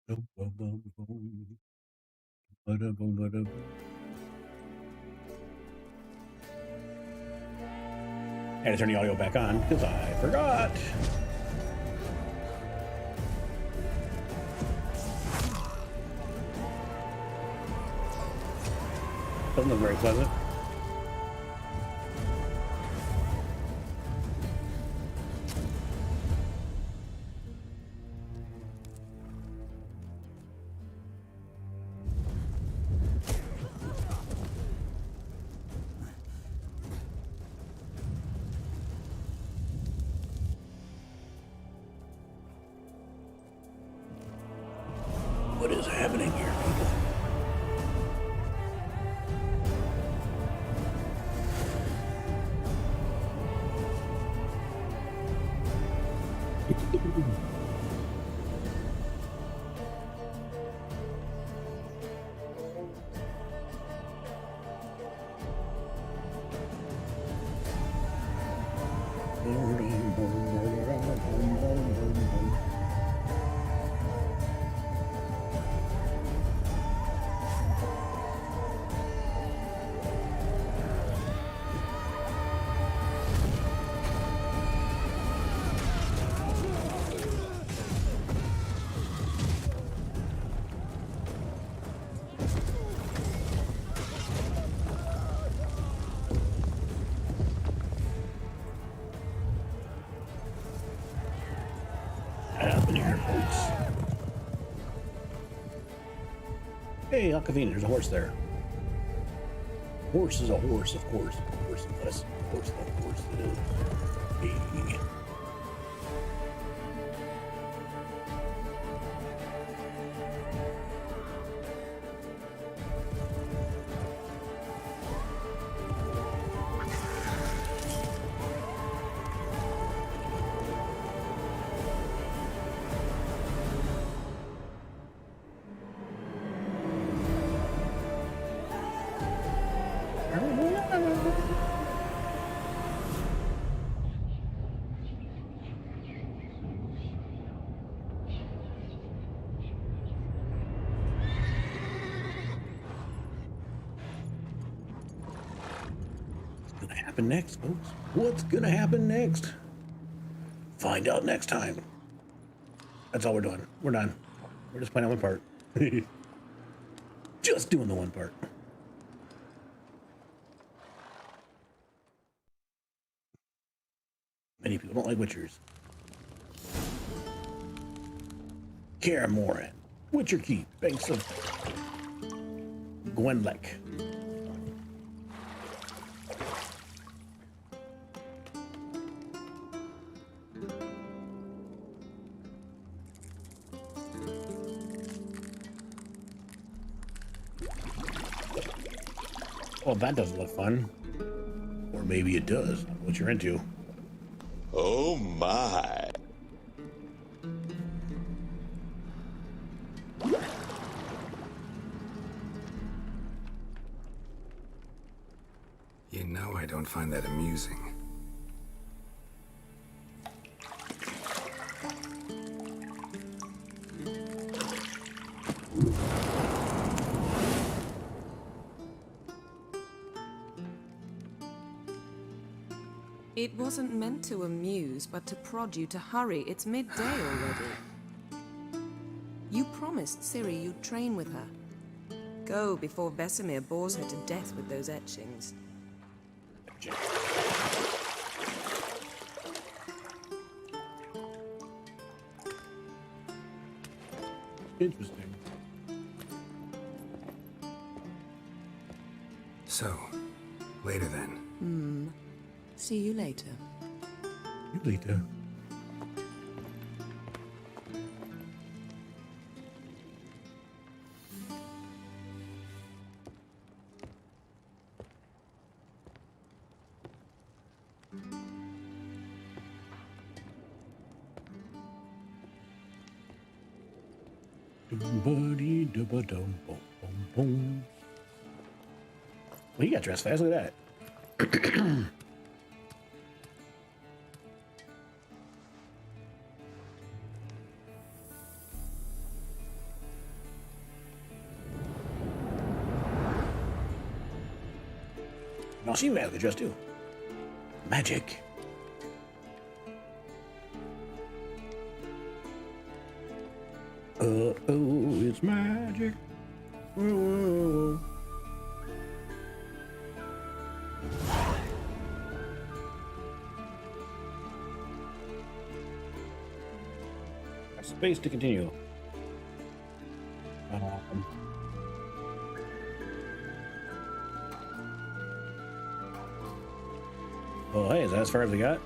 Had to turn the audio back on because I forgot. Doesn't look very pleasant. What is happening here, people? Happening here, folks. Hey, Alcavine, there's a horse there. Horse is a horse, of course. Horse is less. Of course, of course it is. Hey. Happen next, folks? What's gonna happen next? Find out next time. That's all we're doing. We're done. We're just playing on one part. Just doing the one part. Many people don't like Witchers. Kaer Morhen, Witcher Keep, Banks of Gwenlek. Well, that doesn't look fun. Or maybe it does. What you're into. Oh my. You know I don't find that amusing. It wasn't meant to amuse, but to prod you to hurry. It's midday already. You promised Ciri you'd train with her. Go before Vesemir bores her to death with those etchings. Interesting. So, later then. See you later. You later. Well, he got dressed fast. Look at that. No, she has the dress too. Magic. Oh, it's magic. Whoa. Space to continue. Oh, hey, is that as far as we got?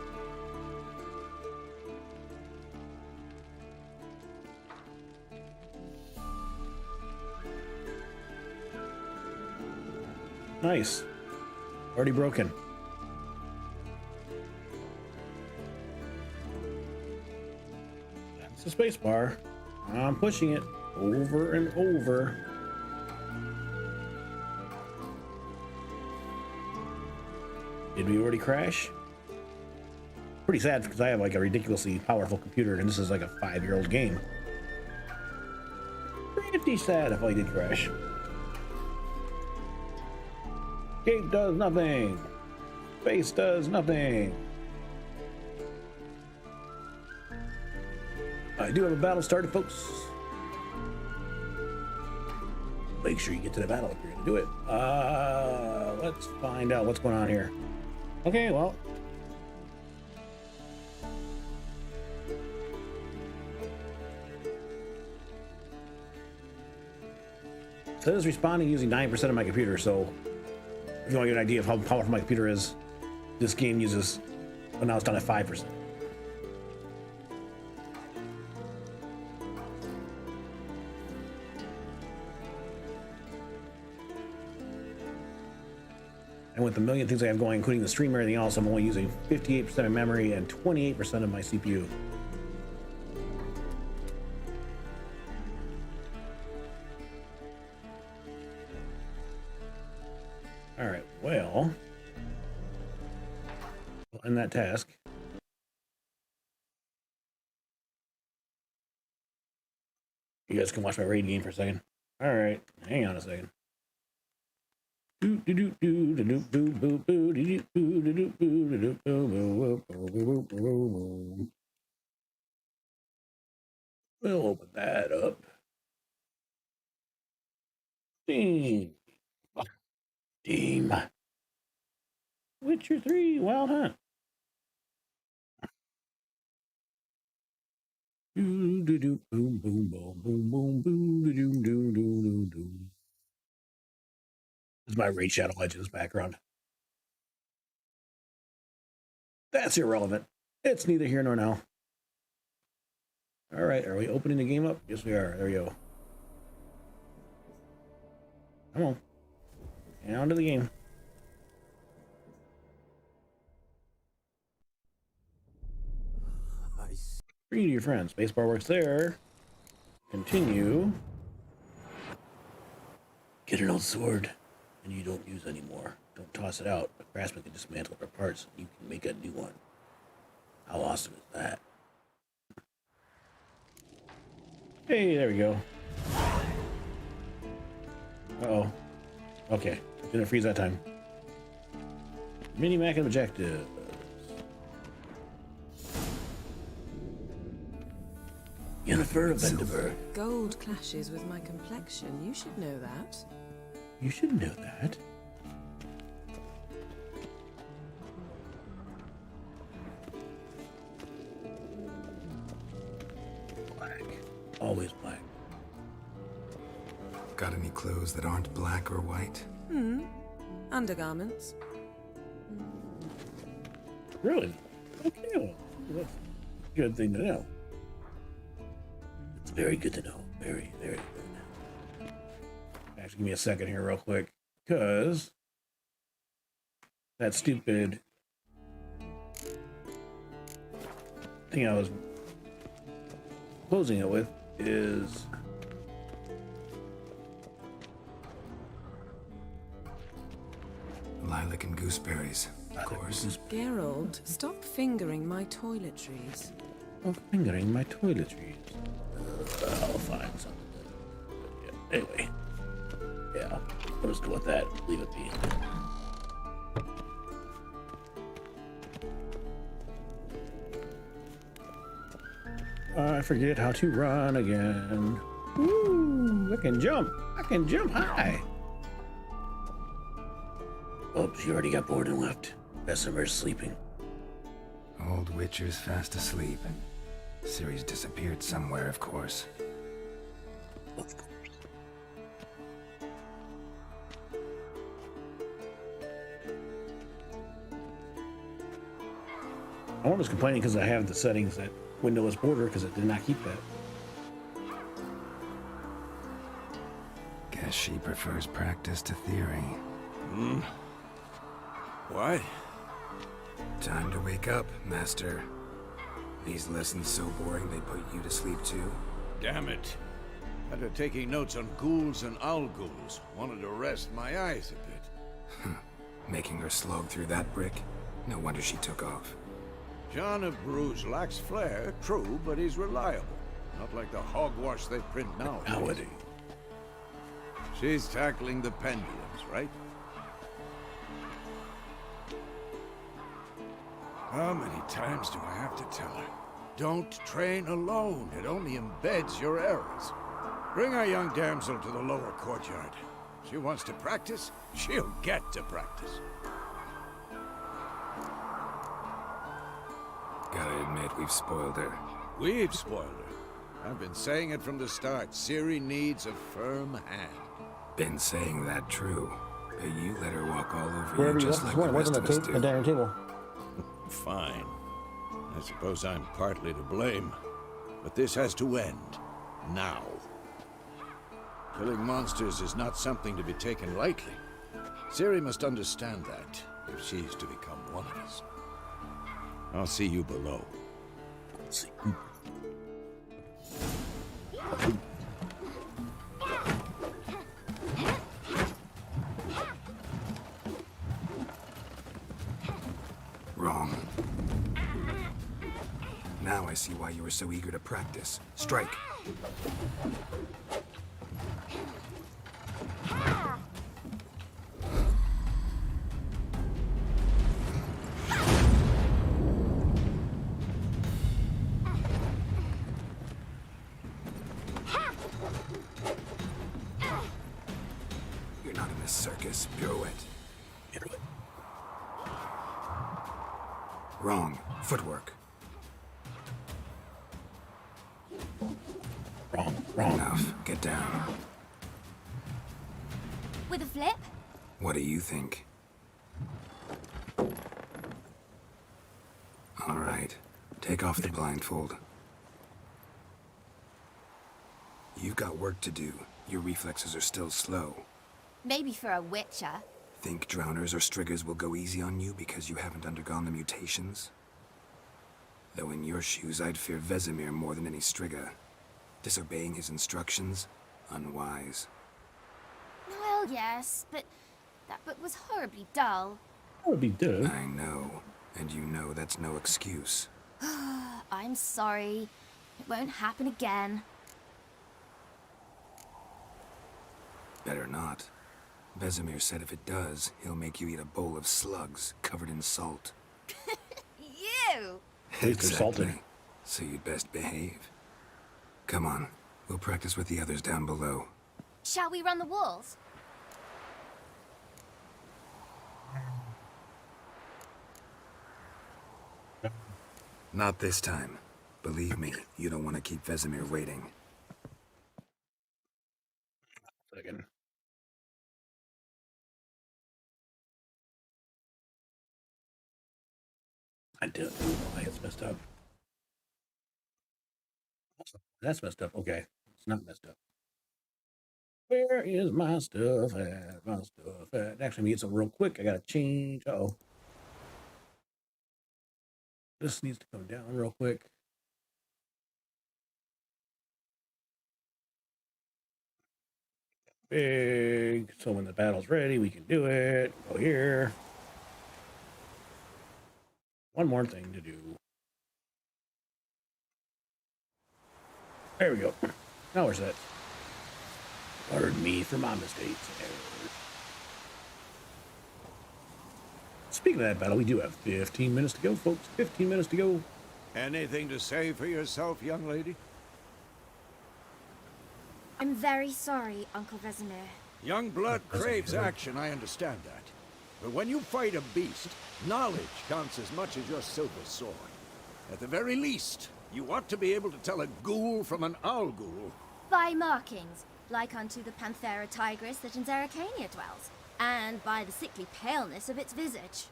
Nice. Already broken. That's the space bar. I'm pushing it over and over. Did we already crash? Pretty sad because I have like a ridiculously powerful computer and this is like a 5-year-old game. Pretty sad if I did crash. Gate does nothing. Space does nothing. I do have a battle started, folks. Make sure you get to the battle if you're gonna do it. Let's find out what's going on here. Okay, well. So it is responding using 9% of my computer, so if you want to get an idea of how powerful my computer is, this game uses, well, now it's down at 5%. And with the million things I have going, including the stream and everything else, I'm only using 58% of memory and 28% of my CPU. All right, well, we'll end that task. You guys can watch my raid game for a second. All right, hang on a second. We'll open that up. Steam. Witcher 3 Wild Hunt. Boom, boom, boom, boom, boom, boom, boom. This is my Raid Shadow Legends background. That's irrelevant. It's neither here nor now. All right, are we opening the game up? Yes, we are. There we go. Come on. And on to the game. Free to your friends. Spacebar works there. Continue. Get an old sword and you don't use anymore. Don't toss it out. A craftsman can dismantle it for parts. You can make a new one. How awesome is that? Hey, there we go. Uh-oh. Okay. Didn't freeze that time. Mini-Mac and objective. Yennefer of Venderberg. Gold clashes with my complexion. You should know that. You should know that. Black. Always black. Got any clothes that aren't black or white? Undergarments. Really? Okay, well, that's a good thing to know. It's very good to know. Very, very good. Actually, give me a second here real quick, because that stupid thing I was closing it with is... Lilac and gooseberries, of course. Geralt, stop fingering my toiletries. Oh, fingering my toiletries. I'll find something. Yeah. Anyway, yeah, I'll just go with that. Leave it be. I forget how to run again. Woo! I can jump. I can jump high. Oh, she already got bored and left. Bessimer's sleeping. Old Witcher's fast asleep. Ciri's disappeared somewhere, of course. Of course. I was complaining because I have the settings that windowless border because it did not keep that. Guess she prefers practice to theory. What? Time to wake up, Master. These lessons so boring they put you to sleep too? Damn it. After taking notes on ghouls and owl ghouls, wanted to rest my eyes a bit. Making her slog through that brick? No wonder she took off. John of Bruges lacks flair, true, but he's reliable. Not like the hogwash they print nowadays. She's tackling the pendulums, right? How many times do I have to tell her? Don't train alone. It only embeds your errors. Bring our young damsel to the lower courtyard. She wants to practice, she'll get to practice. Gotta admit, we've spoiled her. We've spoiled her. I've been saying it from the start. Ciri needs a firm hand. Been saying that true. But you let her walk all over Wherever you you just left like this morning the rest wasn't of us a do. dining table. Fine. I suppose I'm partly to blame. But this has to end. Now. Killing monsters is not something to be taken lightly. Ciri must understand that, if she's to become one of us. I'll see you below. Let's see. Wrong. Now I see why you were so eager to practice. Strike. You're not in this circus. Pirouette. Pirouette. Wrong. Footwork. Wrong. Enough. Get down. With a flip? What do you think? All right. Take off the blindfold. You've got work to do. Your reflexes are still slow. Maybe for a witcher. Think drowners or striggers will go easy on you because you haven't undergone the mutations? Though in your shoes, I'd fear Vesemir more than any strigger. Disobeying his instructions? Unwise. Well, yes, but that book was horribly dull. That would be good. I know. And you know that's no excuse. I'm sorry. It won't happen again. Better not. Vesemir said if it does, he'll make you eat a bowl of slugs covered in salt. You! Least they're salted. So you'd best behave. Come on. We'll practice with the others down below. Shall we run the walls? Not this time. Believe me, you don't want to keep Vesemir waiting. Second. I don't know why it's messed up. That's messed up. Okay. It's not messed up. Where is my stuff at? My stuff at? Actually, let me get some real quick. I gotta change. Uh-oh. This needs to come down real quick. Big. So when the battle's ready, we can do it. Go here. One more thing to do. There we go. Now we're set. Pardon me for my mistakes. Speaking of that battle, we do have 15 minutes to go, folks. 15 minutes to go. Anything to say for yourself, young lady? I'm very sorry, Uncle Vesemir. Young blood craves action, I understand that. But when you fight a beast, knowledge counts as much as your silver sword. At the very least, you ought to be able to tell a ghoul from an owl ghoul. By markings, like unto the Panthera tigris that in Zeracania dwells, and by the sickly paleness of its visage.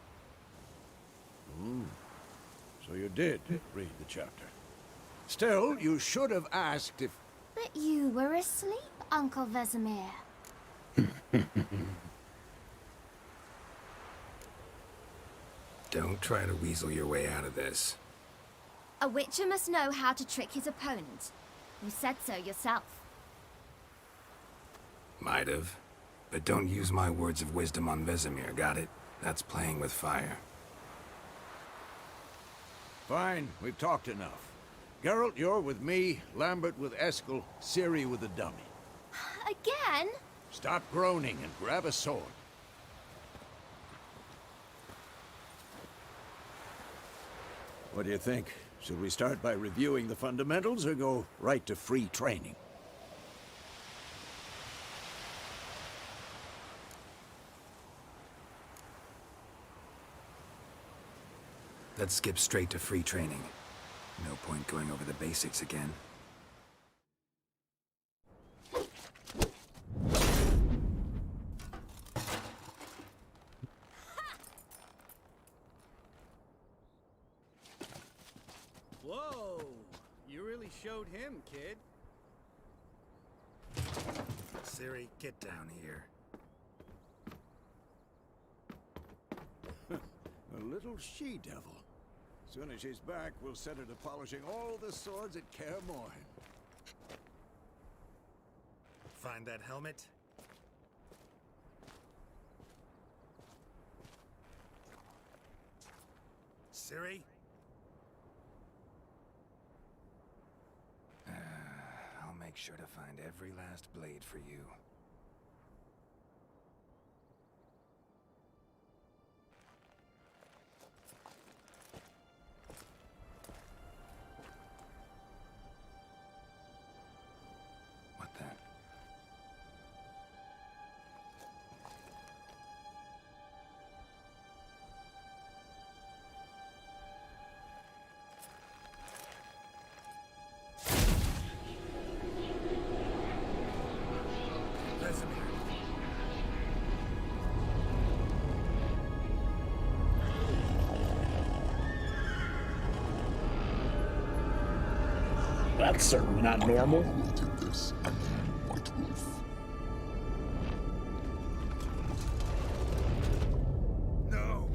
So you did read the chapter. Still, you should have asked if... But you were asleep, Uncle Vesemir. Don't try to weasel your way out of this. A witcher must know how to trick his opponent. You said so yourself. Might have. But don't use my words of wisdom on Vesemir, got it? That's playing with fire. Fine, we've talked enough. Geralt, you're with me, Lambert with Eskel, Ciri with the dummy. Again? Stop groaning and grab a sword. What do you think? Should we start by reviewing the fundamentals or go right to free training? Let's skip straight to free training. No point going over the basics again. Whoa! You really showed him, kid. Ciri, get down here. A little she-devil. Soon as she's back, we'll set her to polishing all the swords at Kaer Morhen. Find that helmet? Ciri? I'll make sure to find every last blade for you. What then? Vesemir. That's certainly not normal. Will take this and White Wolf. No!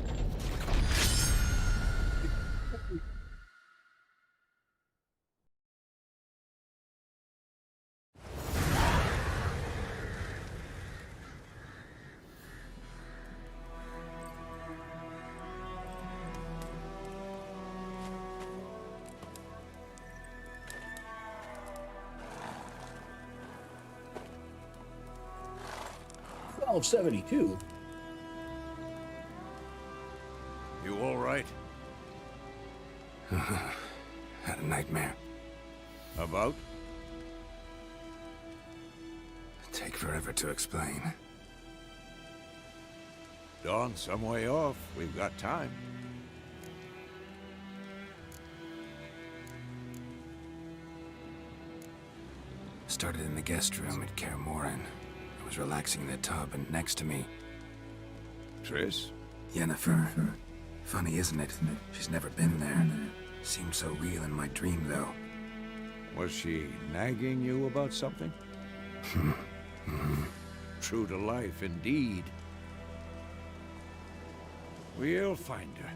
Of 72. You all right? Had a nightmare. About? Take forever to explain. Dawn, some way off. We've got time. Started in the guest room at Kaer Morhen. I was relaxing in the tub, and next to me, Triss? Yennefer. Funny, isn't it? She's never been there. Seemed so real in my dream, though. Was she nagging you about something? True to life, indeed. We'll find her.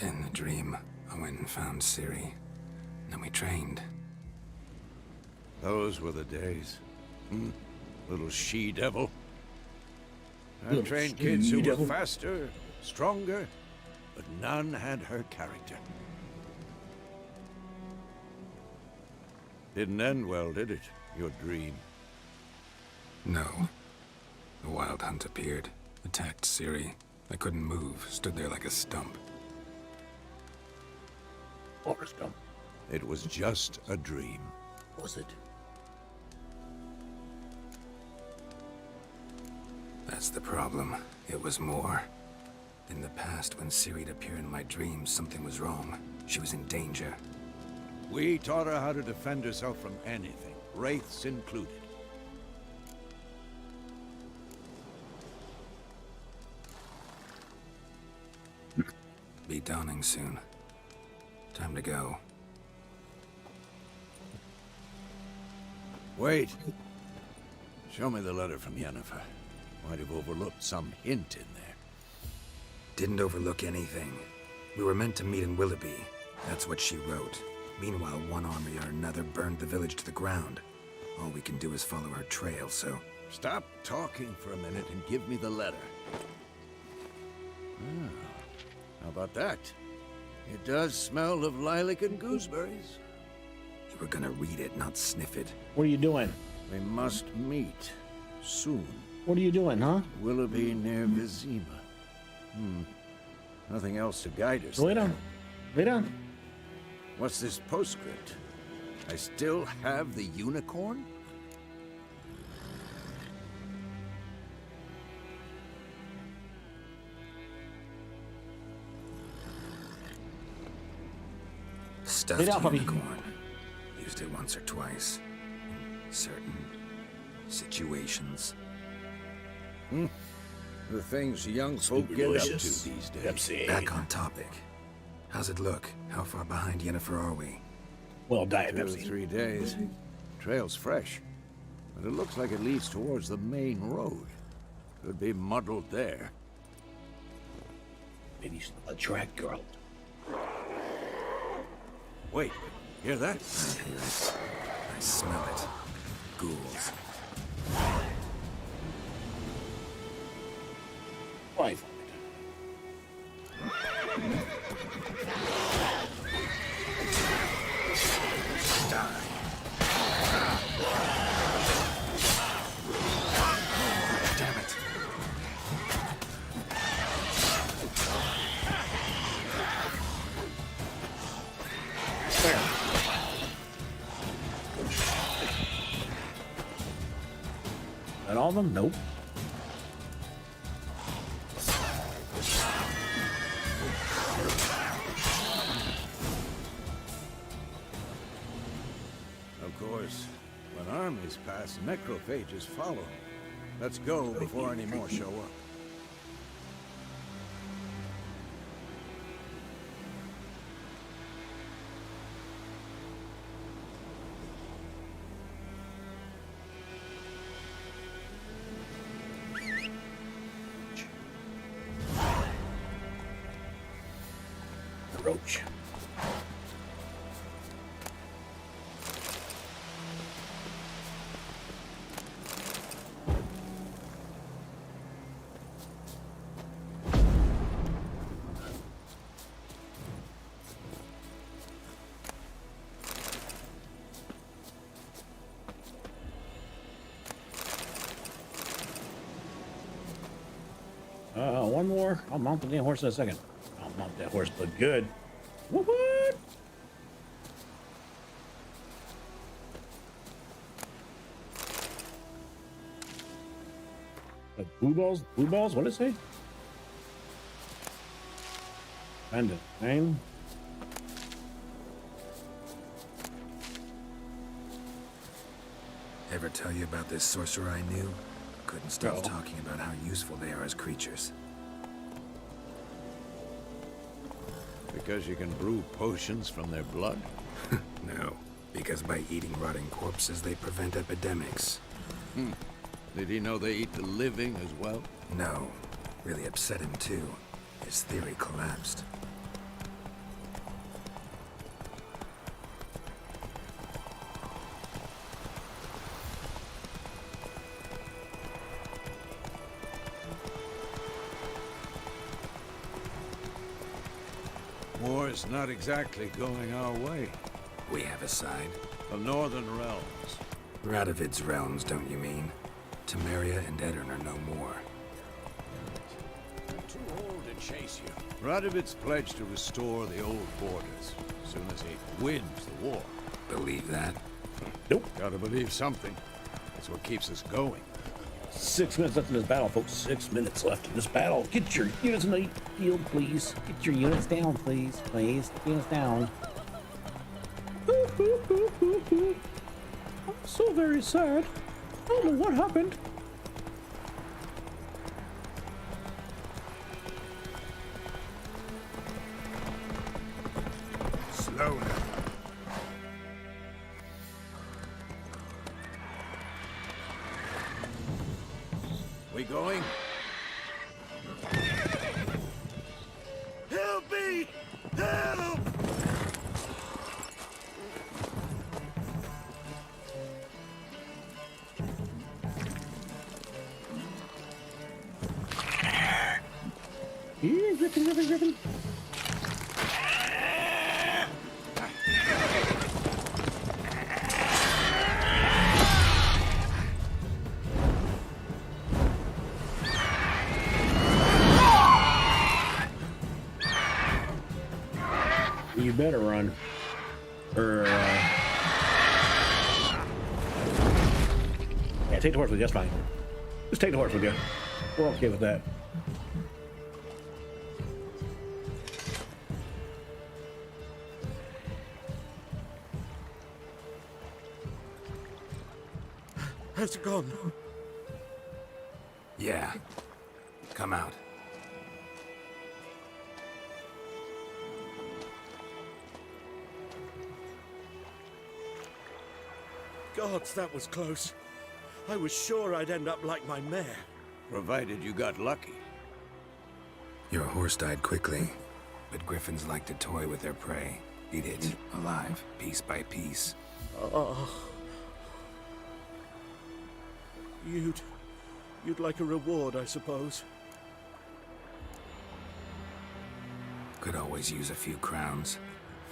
In the dream, I went and found Ciri. Then we trained. Those were the days. Little she-devil. I Little trained kids who were she-devil. faster, stronger, but none had her character. Didn't end well, did it? Your dream. No. The Wild Hunt appeared, attacked Ciri, I couldn't move, stood there like a stump. Or stump. It was just a dream. Was it? That's the problem. It was more. In the past, when Ciri'd appear in my dreams, something was wrong. She was in danger. We taught her how to defend herself from anything, wraiths included. Be dawning soon. Time to go. Wait. Show me the letter from Yennefer. Might have overlooked some hint in there. Didn't overlook anything. We were meant to meet in Willoughby. That's what she wrote. Meanwhile, one army or another burned the village to the ground. All we can do is follow her trail, so... Stop talking for a minute and give me the letter. Ah, how about that? It does smell of lilac and gooseberries. You were gonna read it, not sniff it. What are you doing? We must meet. Soon. What are you doing, huh? Willoughby near Vizima. Nothing else to guide us. Lay there. down. Lay down. What's this postscript? I still have the unicorn? Stuffed Lay down, puppy. unicorn. Used it once or twice. In certain situations. The things young folk get up to these days. Pepsi. Back on topic. How's it look? How far behind Yennefer are we? Well, Diet 2 or Pepsi. 3 days. Trail's fresh, but it looks like it leads towards the main road. Could be muddled there. Maybe she's a track girl. Wait, hear that? I hear it. I smell it. Ghouls. Why? Damn it. That all of them? Nope. Of course, when armies pass, necrophages follow. Let's go before any more show up. Roach. One more. I'll mount the damn horse in a second. I'll mount that horse. Look good. What? Blue balls? Blue balls? What did it say? Bandit. Name? Ever tell you about this sorcerer I knew? Couldn't stop No. talking about how useful they are as creatures. Because you can brew potions from their blood? No, because by eating rotting corpses, they prevent epidemics. Did he know they eat the living as well? No, really upset him too. His theory collapsed. War's not exactly going our way. We have a side. The Northern Realms. Radovid's realms, don't you mean? Temeria and Edirn are no more. too old to chase you. Radovid's pledged to restore the old borders as soon as he wins the war. Believe that? Nope. Gotta believe something. That's what keeps us going. 6 minutes left in this battle, folks. 6 minutes left in this battle. Get your units in the field, please. Get your units down, please. Please, get units down. I'm so very sad. I don't know what happened. Slow now. We going? Help me! Help! Here, Griffin. You better run. Or, yeah, take the horse with you, that's fine. Just take the horse with you. We're okay with that. Has it gone? Yeah. Come out. Gods, that was close. I was sure I'd end up like my mare. Provided you got lucky. Your horse died quickly, but griffins like to toy with their prey. Eat it alive, piece by piece. Oh. You'd like a reward, I suppose. Could always use a few crowns.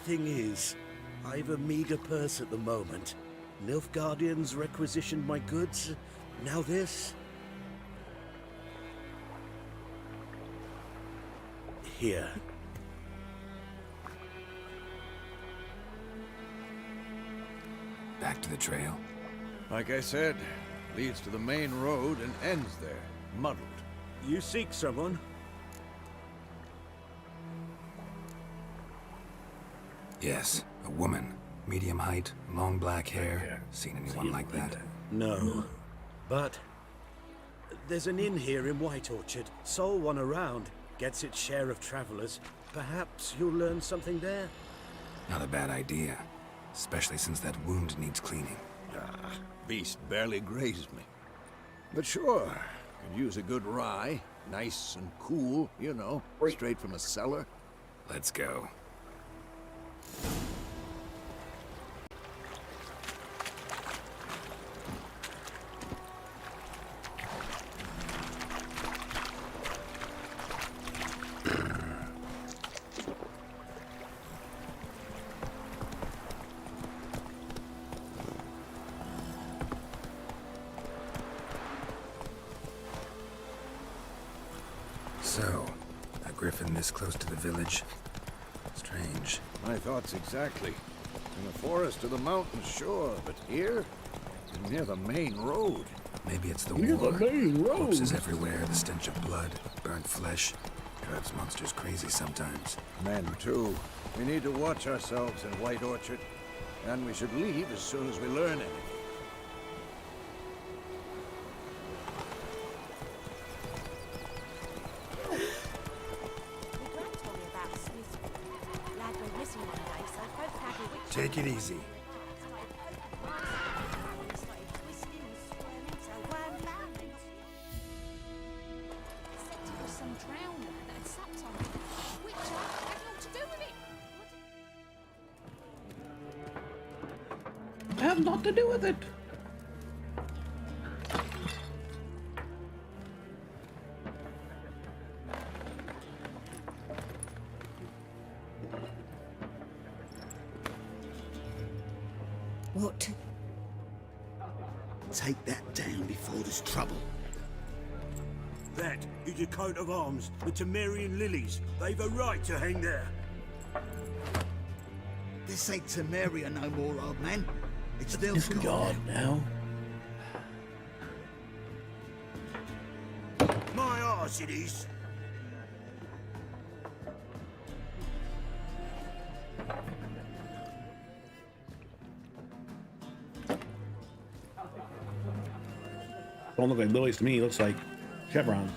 Thing is, I've a meager purse at the moment. Nilfgaardians requisitioned my goods. Now this. Here. Back to the trail. Like I said, leads to the main road and ends there, muddled. You seek someone? Yes, a woman. Medium height, long black hair. Seen anyone like that? No. But there's an inn here in White Orchard. Sole one around. Gets its share of travelers. Perhaps you'll learn something there? Not a bad idea. Especially since that wound needs cleaning. Beast barely grazed me. But sure, could use a good rye. Nice and cool, you know, straight from a cellar. Let's go. So, a griffin this close to the village? Strange. My thoughts exactly. In the forest or the mountains, sure, but here? Near the main road. Maybe it's the Near war. the main road. Corpses everywhere, the stench of blood, burnt flesh. Drives monsters crazy sometimes. Men, too. We need to watch ourselves in White Orchard. And we should leave as soon as we learn anything. Take it easy. Have naught to do with it. What? Take that down before there's trouble. That is a coat of arms, the Temerian lilies. They've a right to hang there. This ain't Temeria no more, old man. It's their It's God now. My arse it is. Don't look like lilies to me. It looks like chevrons.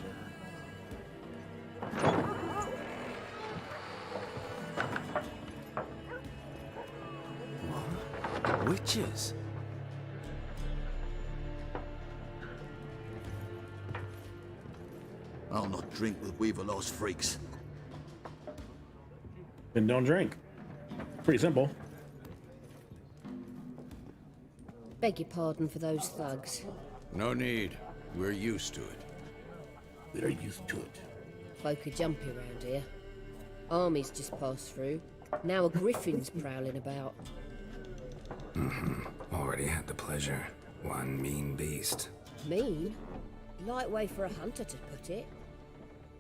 Witches? I'll not drink with Weaverlaw's freaks. Then don't drink. Pretty simple. Beg your pardon for those thugs. No need. We're used to it. We're used to it. Folk are jumpy around here. Armies just passed through. Now a griffin's prowling about. Already had the pleasure. One mean beast. Mean? Light way for a hunter to put it.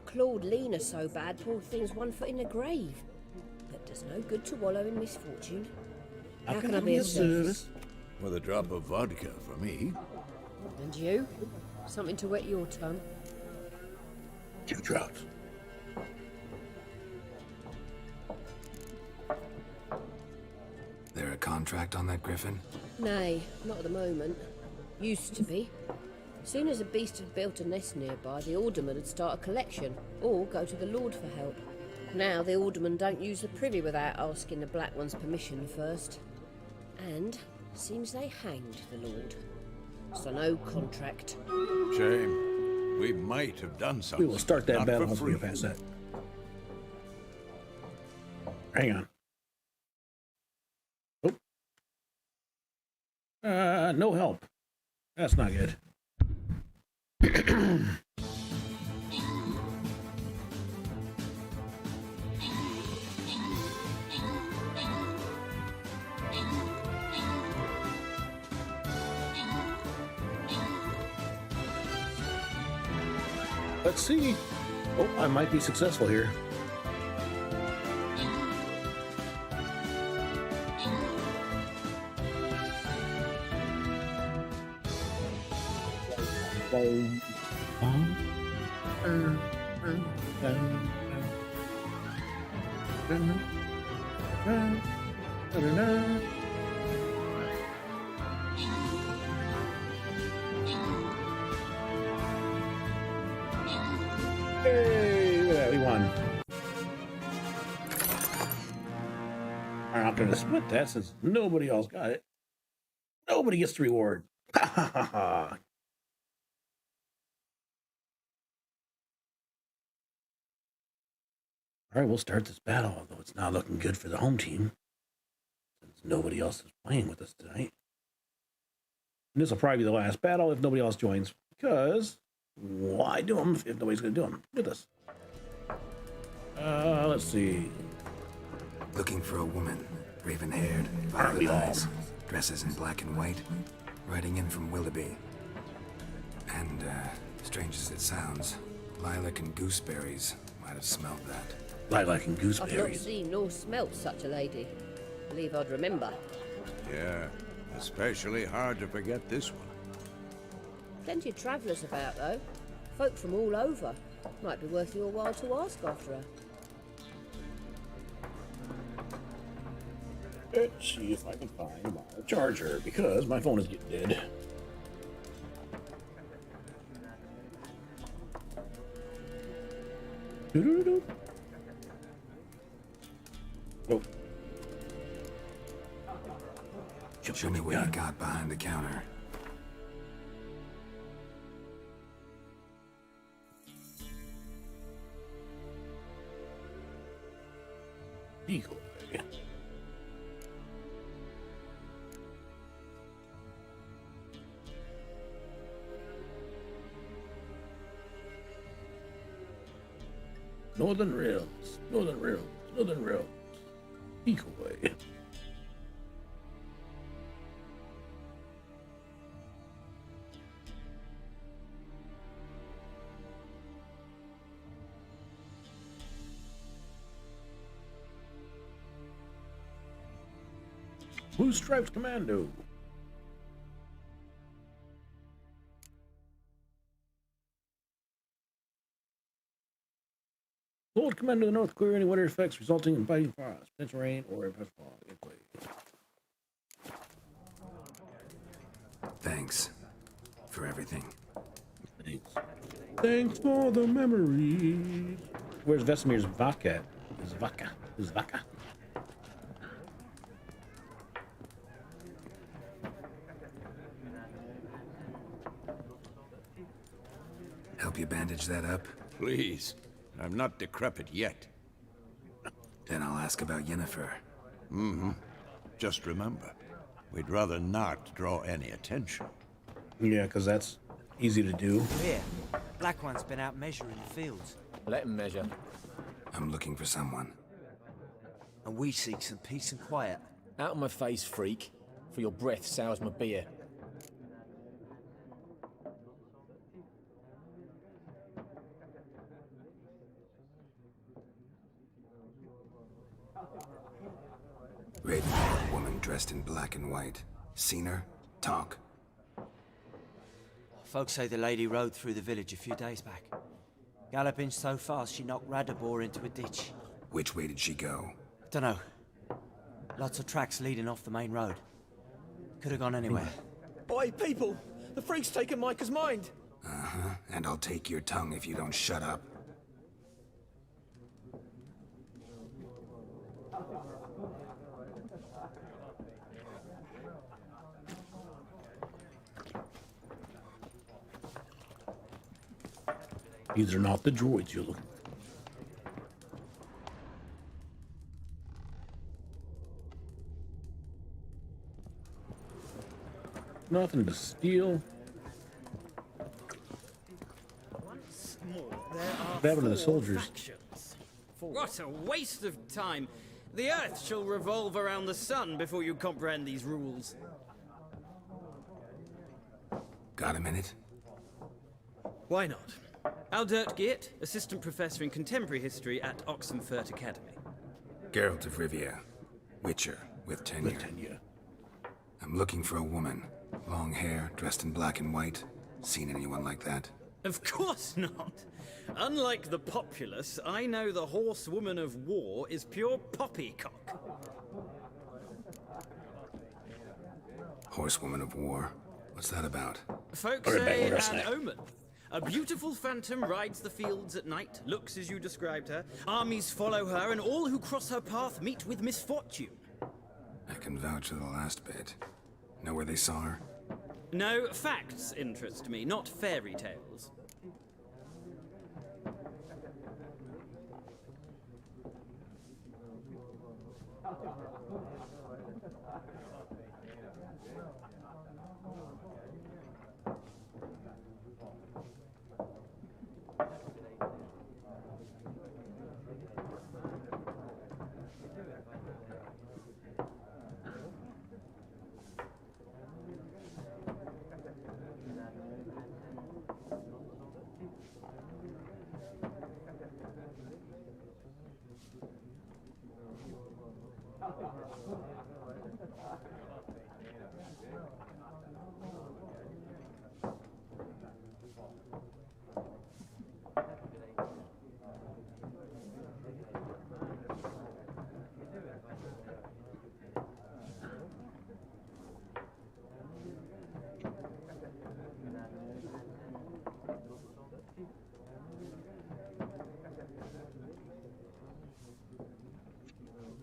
Clawed Lena so bad, poor thing's 1 foot in the grave. But does no good to wallow in misfortune. How can I be of service? With a drop of vodka for me. And you? Something to wet your tongue? 2 drops. There a contract on that griffin? Nay, not at the moment. Used to be. Soon as a beast had built a nest nearby, the alderman would start a collection, or go to the Lord for help. Now the alderman don't use the privy without asking the Black One's permission first. And seems they hanged the Lord. So no contract. Shame. We might have done something. We will start that not battle for once we free. get past that. Hang on. Oh. No help. That's not good. Let's see. Oh, I might be successful here. Hey, look at that, we won. I'm not going to split that since nobody else got it. Nobody gets the reward. Ha ha ha ha. All right, we'll start this battle, although it's not looking good for the home team, since nobody else is playing with us tonight. And this will probably be the last battle if nobody else joins, because why do them if nobody's going to do them? Look at this. Let's see. Looking for a woman. Raven-haired, Aren't we violet all? eyes, dresses in black and white, riding in from Willoughby. And, strange as it sounds, lilac and gooseberries might have smelled that. Lilac and I've not gooseberries. seen nor smelt such a lady. Believe I'd remember. Yeah, especially hard to forget this one. Plenty of travellers about, though. Folk from all over. Might be worth your while to ask after her. Let's see if I can find my charger, because my phone is getting dead. Doo-doo-doo. Oh. Show me what you got behind the counter. Eagle. Northern Rails, Northern Rails, Northern Rails. Decoy. Blue Stripes Commando. Gold Commando to the north, clear any weather effects resulting in biting frost, potential rain, or a fog. Thanks for everything. Thanks. Thanks for the memories. Where's Vesemir's vodka? His vodka. His vodka. Help you bandage that up? Please. I'm not decrepit yet. Then I'll ask about Yennefer. Mm-hmm. Just remember, we'd rather not draw any attention. Yeah, because that's easy to do. Here, Black One's been out measuring the fields. Let him measure. I'm looking for someone. And we seek some peace and quiet. Out of my face, freak. For your breath sours my beer. Raven, woman dressed in black and white. Seen her? Talk. Folks say the lady rode through the village a few days back. Galloping so fast she knocked Radabor into a ditch. Which way did she go? Dunno. Lots of tracks leading off the main road. Could have gone anywhere. Oi, people! The freak's taken Micah's mind! Uh-huh. And I'll take your tongue if you don't shut up. These are not the droids you're looking for. Nothing to steal. Once more, there are What happened to the four soldiers? factions. What a waste of time! The Earth shall revolve around the sun before you comprehend these rules. Got a minute? Why not? Aldert Geert, Assistant Professor in Contemporary History at Oxenfurt Academy. Geralt of Rivia. Witcher, with tenure. I'm looking for a woman. Long hair, dressed in black and white. Seen anyone like that? Of course not! Unlike the populace, I know the horsewoman of war is pure poppycock. Horsewoman of war? What's that about? Folks say an omen. A beautiful phantom rides the fields at night, looks as you described her. Armies follow her, and all who cross her path meet with misfortune. I can vouch for the last bit. Know where they saw her? No, facts interest me, not fairy tales.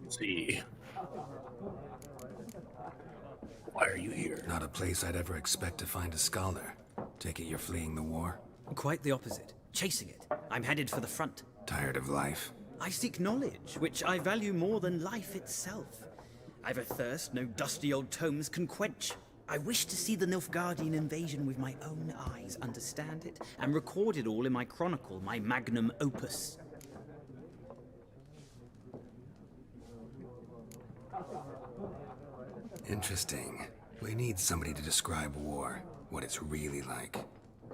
Let's see. Why are you here? Not a place I'd ever expect to find a scholar. Take it you're fleeing the war? Quite the opposite. Chasing it. I'm headed for the front. Tired of life? I seek knowledge, which I value more than life itself. I've a thirst no dusty old tomes can quench. I wish to see the Nilfgaardian invasion with my own eyes, understand it, and record it all in my chronicle, my magnum opus. Interesting. We need somebody to describe war, what it's really like.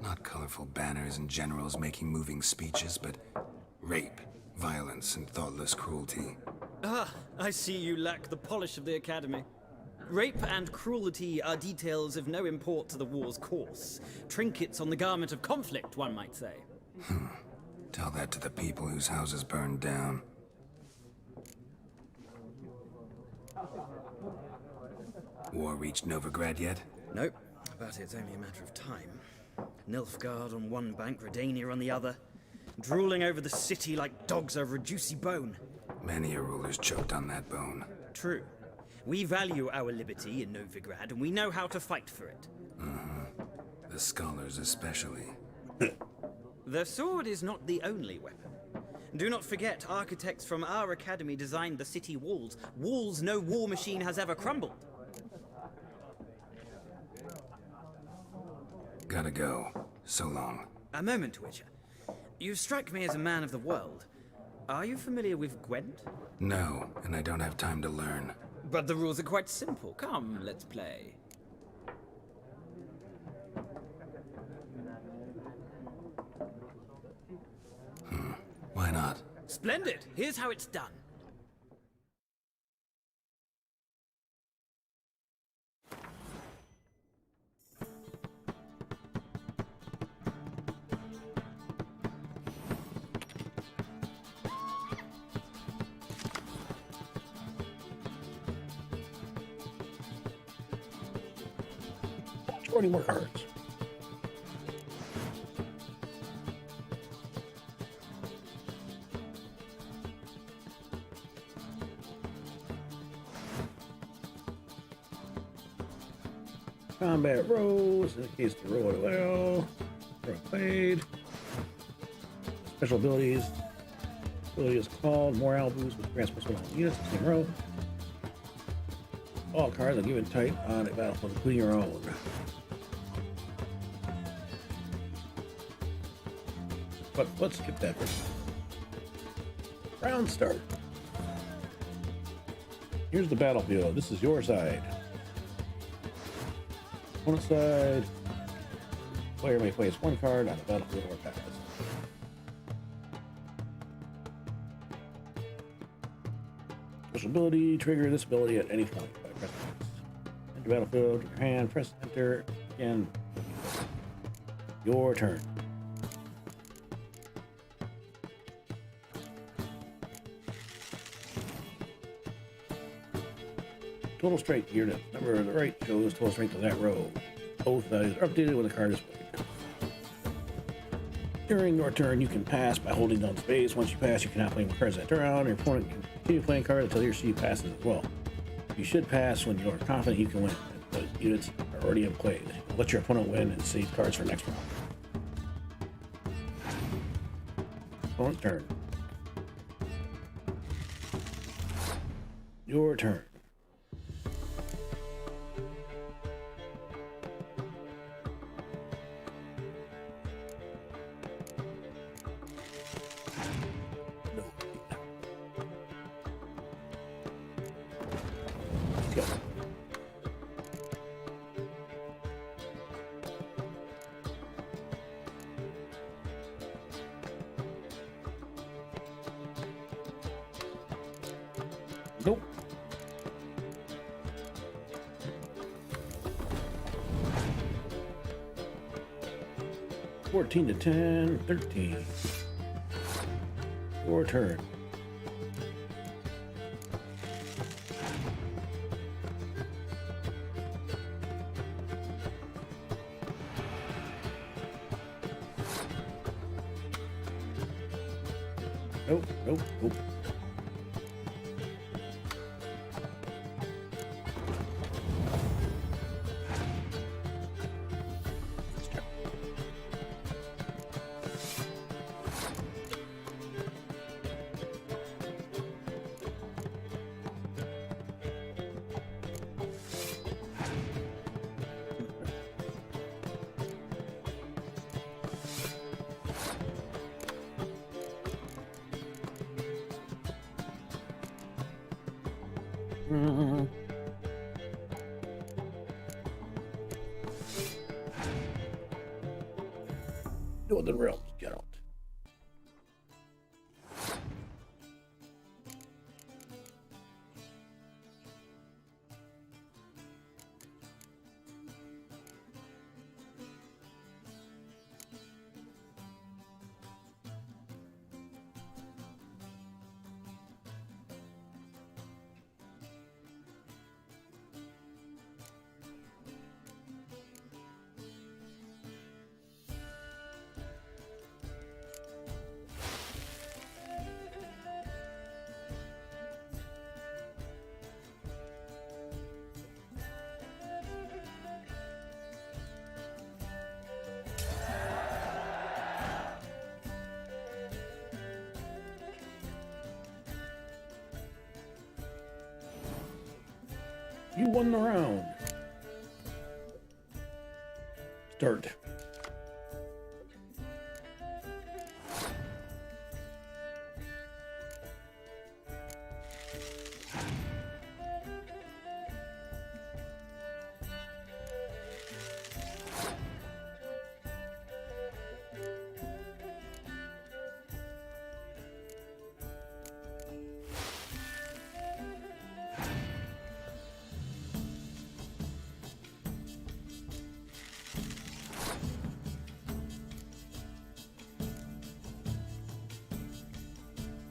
Not colorful banners and generals making moving speeches, but rape, violence, and thoughtless cruelty. Ah, I see you lack the polish of the Academy. Rape and cruelty are details of no import to the war's course. Trinkets on the garment of conflict, one might say. Tell that to the people whose houses burned down. War reached Novigrad yet? Nope, but it's only a matter of time. Nilfgaard on one bank, Redania on the other, drooling over the city like dogs over a juicy bone. Many a ruler's choked on that bone. True. We value our liberty in Novigrad, and we know how to fight for it. The scholars especially. The sword is not the only weapon. Do not forget, architects from our academy designed the city walls. Walls no war machine has ever crumbled. Gotta go. So long. A moment, Witcher. You strike me as a man of the world. Are you familiar with Gwent? No, and I don't have time to learn. But the rules are quite simple. Come, let's play. Why not? Splendid! Here's how it's done. Any more cards? Combat rolls, in the case the roll it well. Throw played. Special abilities. Ability is called Morale Boost, which grants plus 1 on units in a row. All cards are given type on a battlefield, including your own. But let's skip that first. Round start. Here's the battlefield. This is your side. Opponent side. Player may place one card on the battlefield or pass. Special ability, trigger this ability at any point by pressing X. Enter battlefield, your hand, press enter, again. Your turn. Total strength unit. Number on the right shows total strength of that row. Both values are updated when the card is played. During your turn, you can pass by holding down space. Once you pass, you cannot play more cards that turn. Your opponent can continue playing cards until he or she passes as well. You should pass when you are confident you can win. The units are already in play. Let your opponent win and save cards for next round. Opponent's turn. Your turn. Nope. $14 to 10, 13. Your turn. Nope, nope, nope. Northern Realms, get out. You won the round. Start.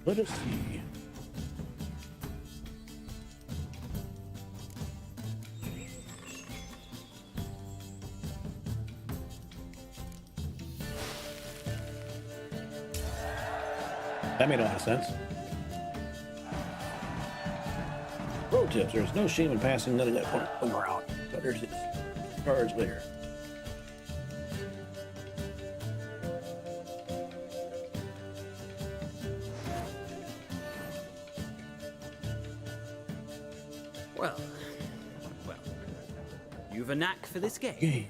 Let us see. That made a lot of sense. Pro tips: there's no shame in passing none of that one around. But there's cards later. Well, you've a knack for this game.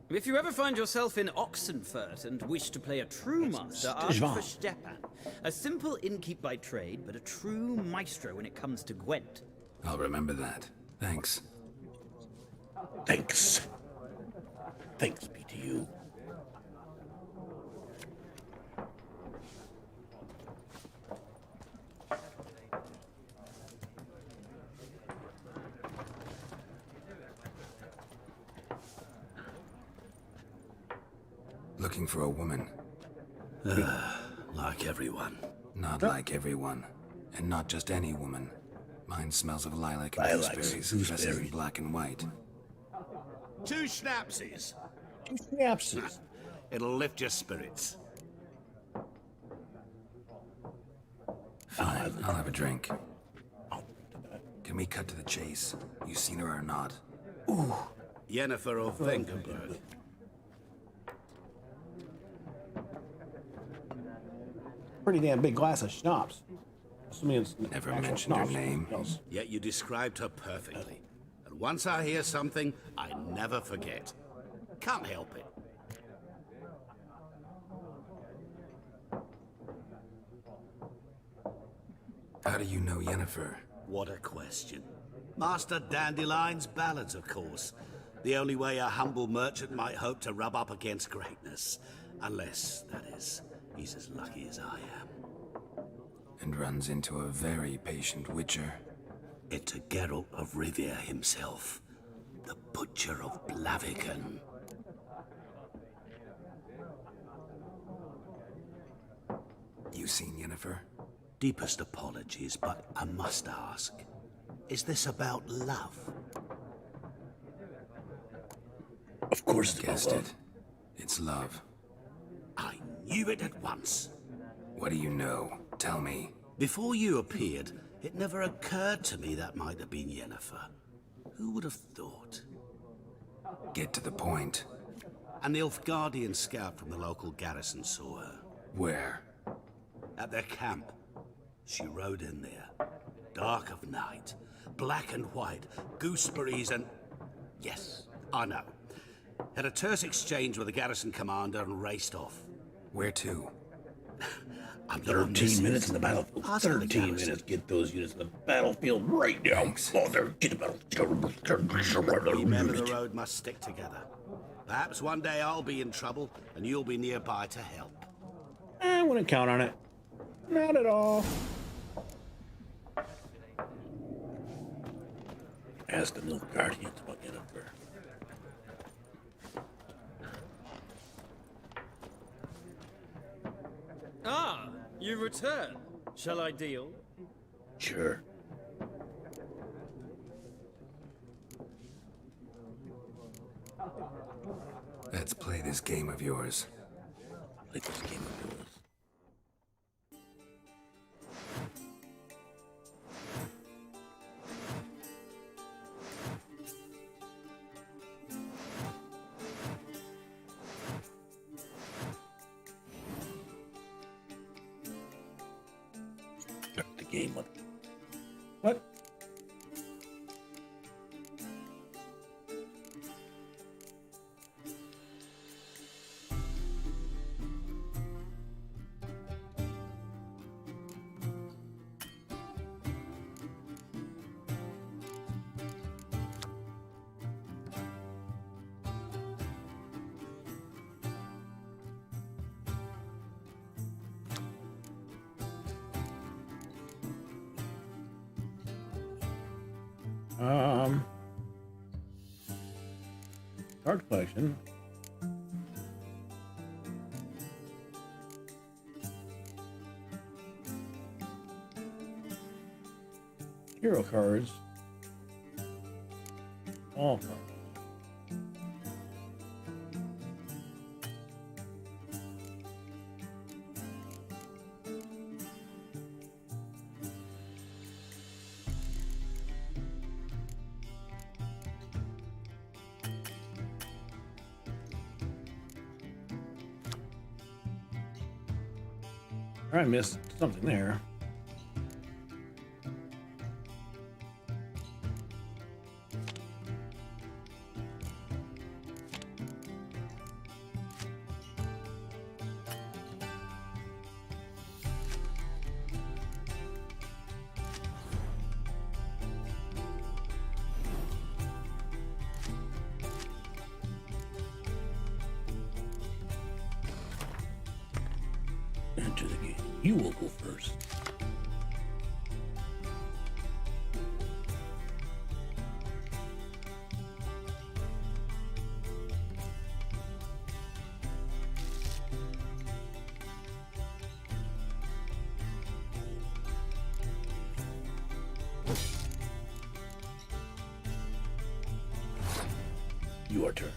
If you ever find yourself in Oxenfurt and wish to play a true master, ask for Stepan. A simple innkeep by trade, but a true maestro when it comes to Gwent. I'll remember that. Thanks. Thanks. Thanks be to you. Looking for a woman. Like everyone. Not like everyone. And not just any woman. Mine smells of lilac and gooseberries, dresses in black and white. 2 schnapsies. 2 schnapsies. It'll lift your spirits. Fine, I'll have a drink. Can we cut to the chase? You seen her or not? Ooh. Yennefer of Vengerberg. Pretty damn big glass of schnapps. Assuming it's never mentioned her name. Yet you described her perfectly. And once I hear something, I never forget. Can't help it. How do you know Yennefer? What a question. Master Dandelion's ballads, of course. The only way a humble merchant might hope to rub up against greatness. Unless, that is, he's as lucky as I am. And runs into a very patient witcher. Into Geralt of Rivia himself. The Butcher of Blaviken. You seen Yennefer? Deepest apologies, but I must ask. Is this about love? Of course it's guessed it. It's love. I knew it at once. What do you know? Tell me. Before you appeared, it never occurred to me that might have been Yennefer. Who would have thought? Get to the point. A Nilfgaardian scout from the local garrison saw her. Where? At their camp. She rode in there. Dark of night. Black and white. Gooseberries and... Yes, I know. Had a terse exchange with the garrison commander and raced off. Where to? 13 minutes in the battlefield. 13 minutes. Get those units in the battlefield right now. Oh, they're get the battlefield. Remember, the road must stick together. Perhaps one day I'll be in trouble and you'll be nearby to help. I wouldn't count on it. Not at all. Ask the Nilfgaardians about Yennefer. Ah, you return. Shall I deal? Sure. Let's play this game of yours. Play this game of yours. Start the game up. What? Card collection. Hero cards. All cards. I missed something there. Enter the game. You will go first. Your turn.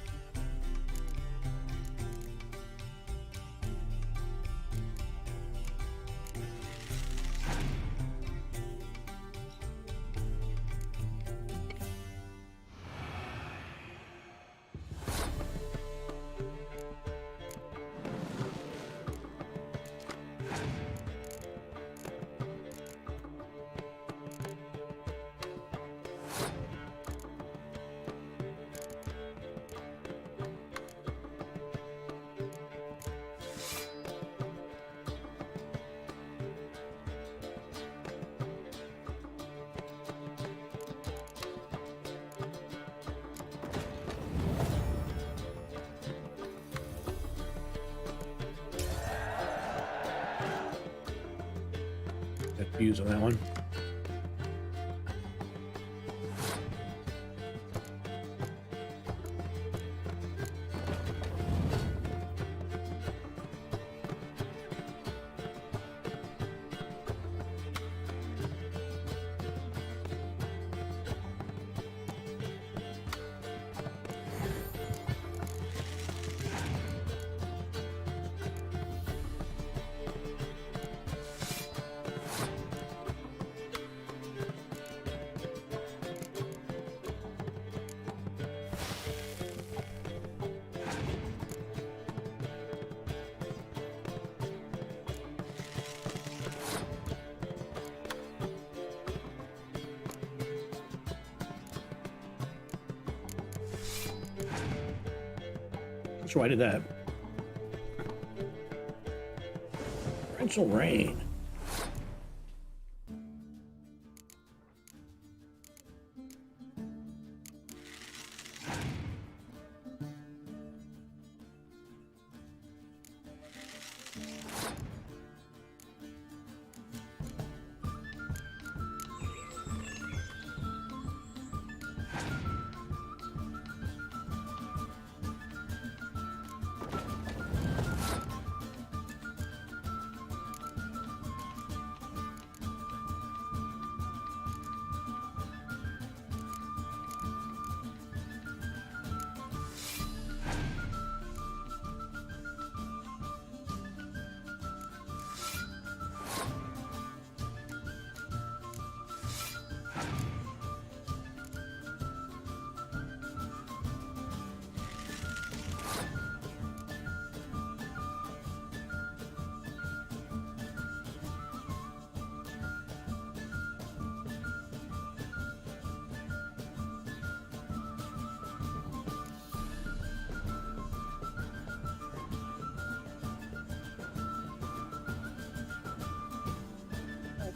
Got views on that one. Not sure why I did that. Torrential rain.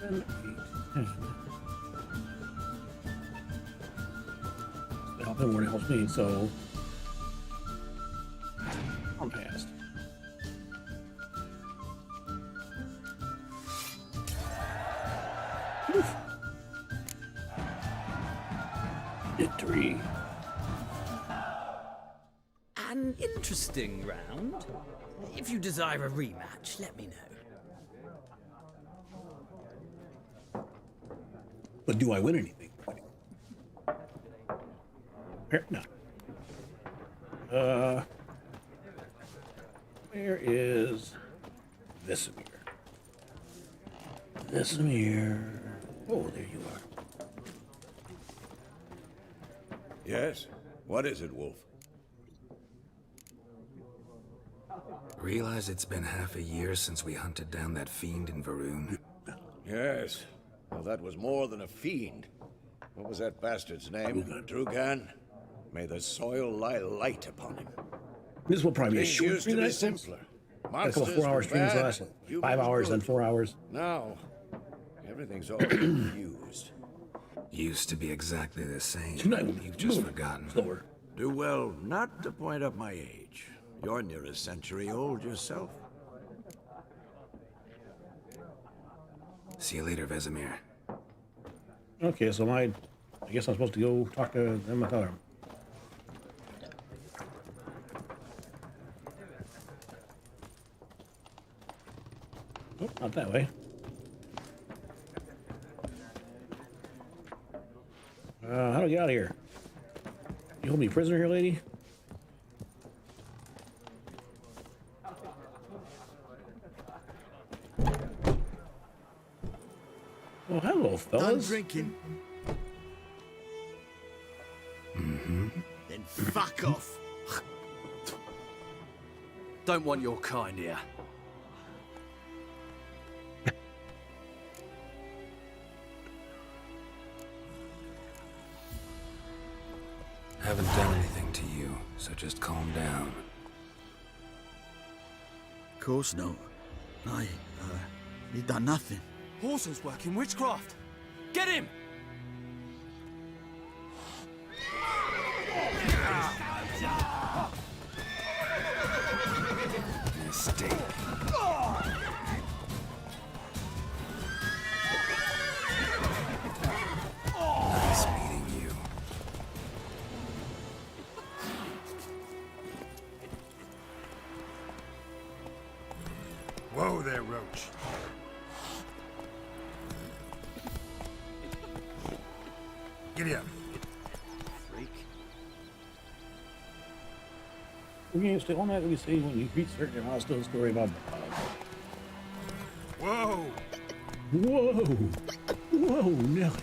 Seven, 8, 10. Help him when it helps me, so I'm passed. Oof. Victory. An interesting round. If you desire a rematch, let me know. But do I win anything? No. Where is Vesemir? Vesemir. Oh, there you are. Yes? What is it, Wolf? Realize it's been half a year since we hunted down that fiend in Varun? Yes. Well, that was more than a fiend. What was that bastard's name? Drugan? May the soil lie light upon him. This will probably be a Things short used to stream. be simpler. A couple of 4-hour streams last 5 hours, then 4 hours. Now, everything's all confused. Used to be exactly the same. You've just forgotten. Slower. Do well not to point up my age. You're near a century old yourself. See you later, Vesemir. Okay, so I guess I'm supposed to go talk to them and tell them. Oh, not that way. How do I get out of here? You hold me prisoner here, lady? Oh, hello, fellas. Done drinking? Mm-hmm. Then fuck off. Don't want your kind here. Haven't done anything to you, so just calm down. Of course not. He done nothing. Horses working witchcraft. Get him! Mistake. Nice meeting you. Whoa there, Roach. Giddy up. Freak. We can stay on that we see when you reach certain milestone story about Whoa! Whoa! Whoa, Nelly.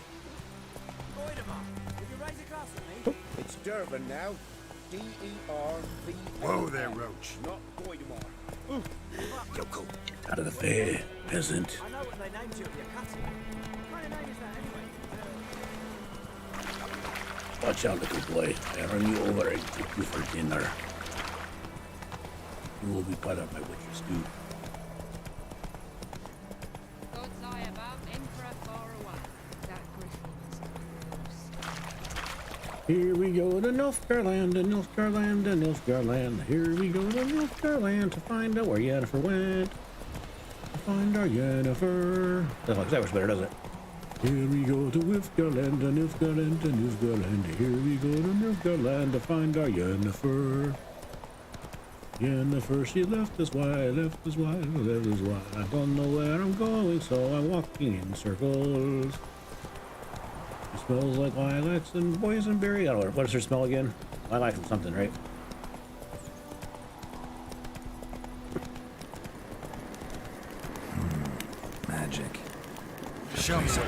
It's Durban now. D-E-R-V. Whoa there, Roach. Not Goidemar. Yoko, get out of the fair, peasant. I know what they named you at your cutting. What kind of name is that anyway? Watch out, little boy. I run you over and cook you for dinner. You will be part of my witcher stew. Thoughts I about Emperor far away. That griffin. Here we go to Nilfgaardland, to Nilfgaardland, to Nilfgaardland. Here we go to Nilfgaardland to find out where Yennefer went. To find our Yennefer. That was better, doesn't it? Here we go to Nilfgaardland, to Nilfgaardland, to Nilfgaardland. Here we go to Nilfgaardland to find our Yennefer. Yennefer, she left us why, left us why, left us why. I don't know where I'm going, so I'm walking in circles. It smells like lilacs and boysenberry. I don't know. What does her smell again? Lilacs and something, right? Magic. Show me some.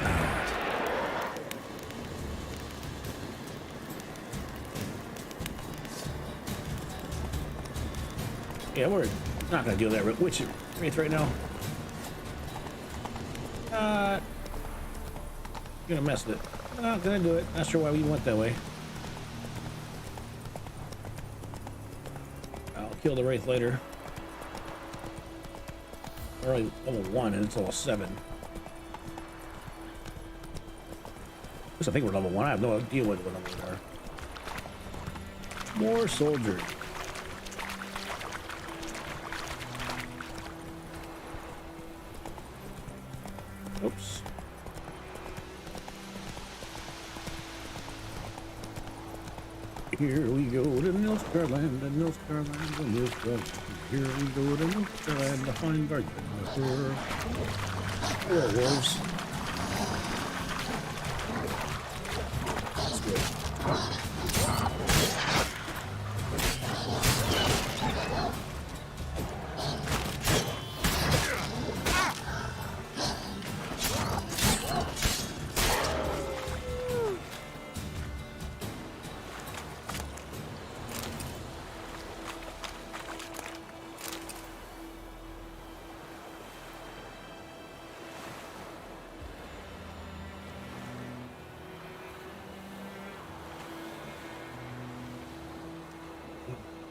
Yeah, we're not going to deal with that witch wraith right now. Gonna mess with it. Not gonna do it. Not sure why we went that way. I'll kill the wraith later. We're only level 1 and it's level 7. I think we're level 1. I have no idea what level we are. More soldiers. Oops. Here we go to North Carolina, North Carolina, North Carolina. Here we go to North Carolina to find our Jennifer. Hello, wolves. That's good.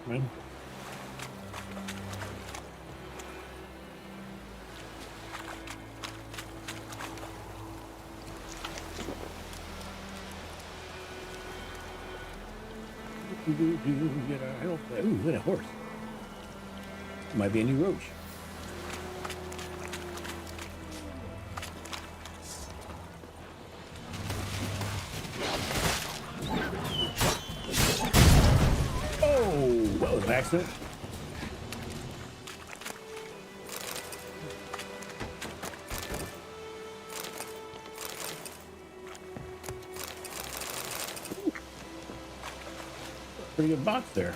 Man. Get our help. Ooh, look at a horse. Might be a new roach. Oh, that was an accident. Pretty good box there.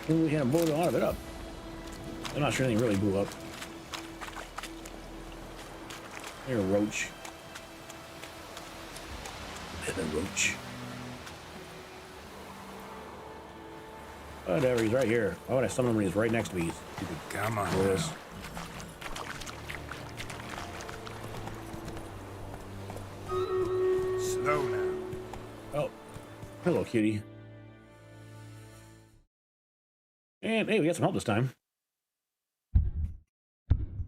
We had to blow a lot of it up. I'm not sure anything really blew up. There, roach. And a roach. Whatever, he's right here. Why would I summon him when he's right next to me? Come on. Boys. Slow now. Oh. Hello, kitty. And hey, we got some help this time.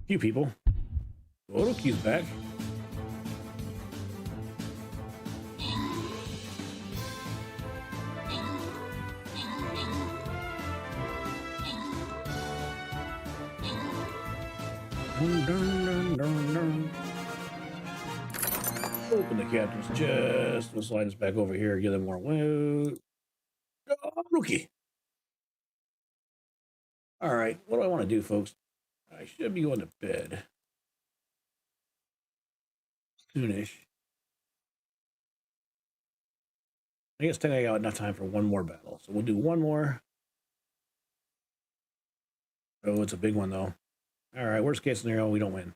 Few people. Oroki's back. Dun, dun, dun, dun. Open the captain's chest. We'll slide us back over here, give them more loot. Oh, rookie. All right, what do I want to do, folks? I should be going to bed soonish. I guess technically I got enough time for one more battle, so we'll do one more. Oh, it's a big one though. All right, worst case scenario, we don't win.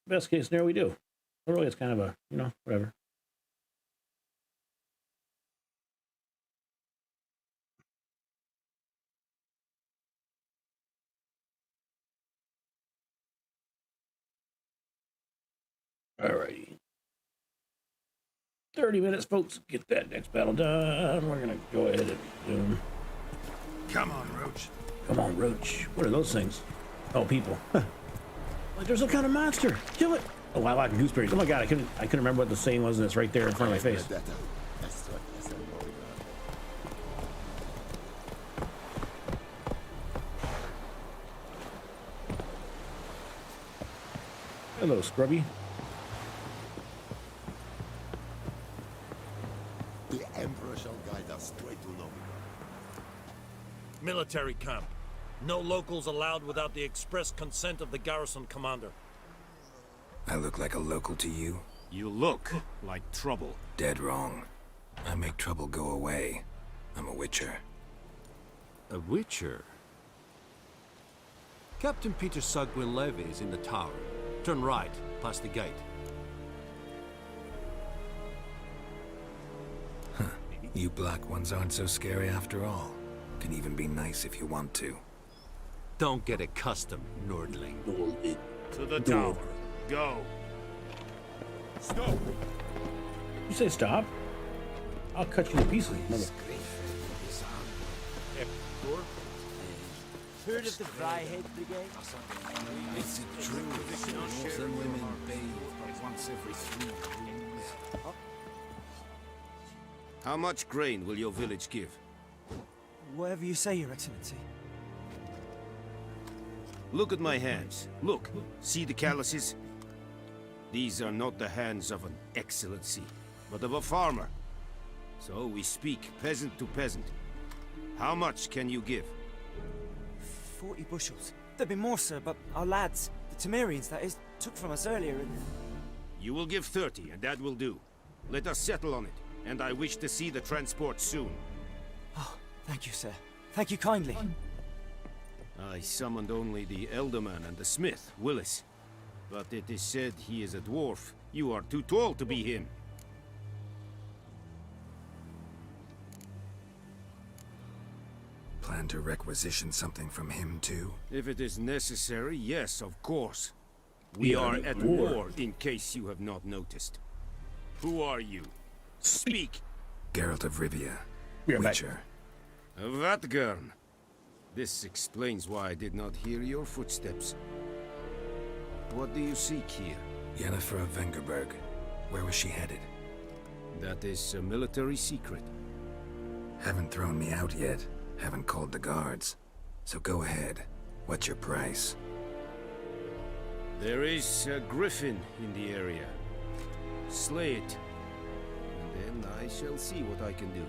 Best case scenario, we do. But really, it's kind of a, you know, whatever. All righty. 30 minutes, folks. Get that next battle done. We're going to go ahead and zoom. Come on, Roach. Come on, Roach. What are those things? Oh, people. Like, there's some kind of monster. Kill it. Oh, wow, like gooseberries. Oh my god, I couldn't remember what the saying was, and it's right there in front of my face. Hello, Scrubby. The Emperor shall guide us straight to Novigrad. Military camp. No locals allowed without the express consent of the garrison commander. I look like a local to you? You look like trouble. Dead wrong. I make trouble go away. I'm a witcher. A witcher? Captain Peter Sugwin Levy is in the tower. Turn right, past the gate. Huh. You black ones aren't so scary after all. Can even be nice if you want to. Don't get accustomed, Nordling. To the tower. Go. Stop. You say stop? I'll cut you to pieces, mother. Heard of the Fryhead Brigade? Is it true that northern women bathe once every 3 moons? How much grain will your village give? Whatever you say, Your Excellency. Look at my hands. Look. See the calluses? These are not the hands of an excellency, but of a farmer. So we speak peasant to peasant. How much can you give? 40 bushels. There'd be more, sir, but our lads, the Temerians, that is, took from us earlier and... You will give 30, and that will do. Let us settle on it, and I wish to see the transport soon. Oh, thank you, sir. Thank you kindly. I summoned only the Elderman and the smith, Willis. But it is said he is a dwarf. You are too tall to be him. Plan to requisition something from him, too? If it is necessary, yes, of course. We are at war, in case you have not noticed. Who are you? Speak! Geralt of Rivia, We are back. Witcher. Vatgern. This explains why I did not hear your footsteps. What do you seek here? Yennefer of Vengerberg. Where was she headed? That is a military secret. Haven't thrown me out yet. Haven't called the guards. So go ahead. What's your price? There is a griffin in the area. Slay it. And then I shall see what I can do.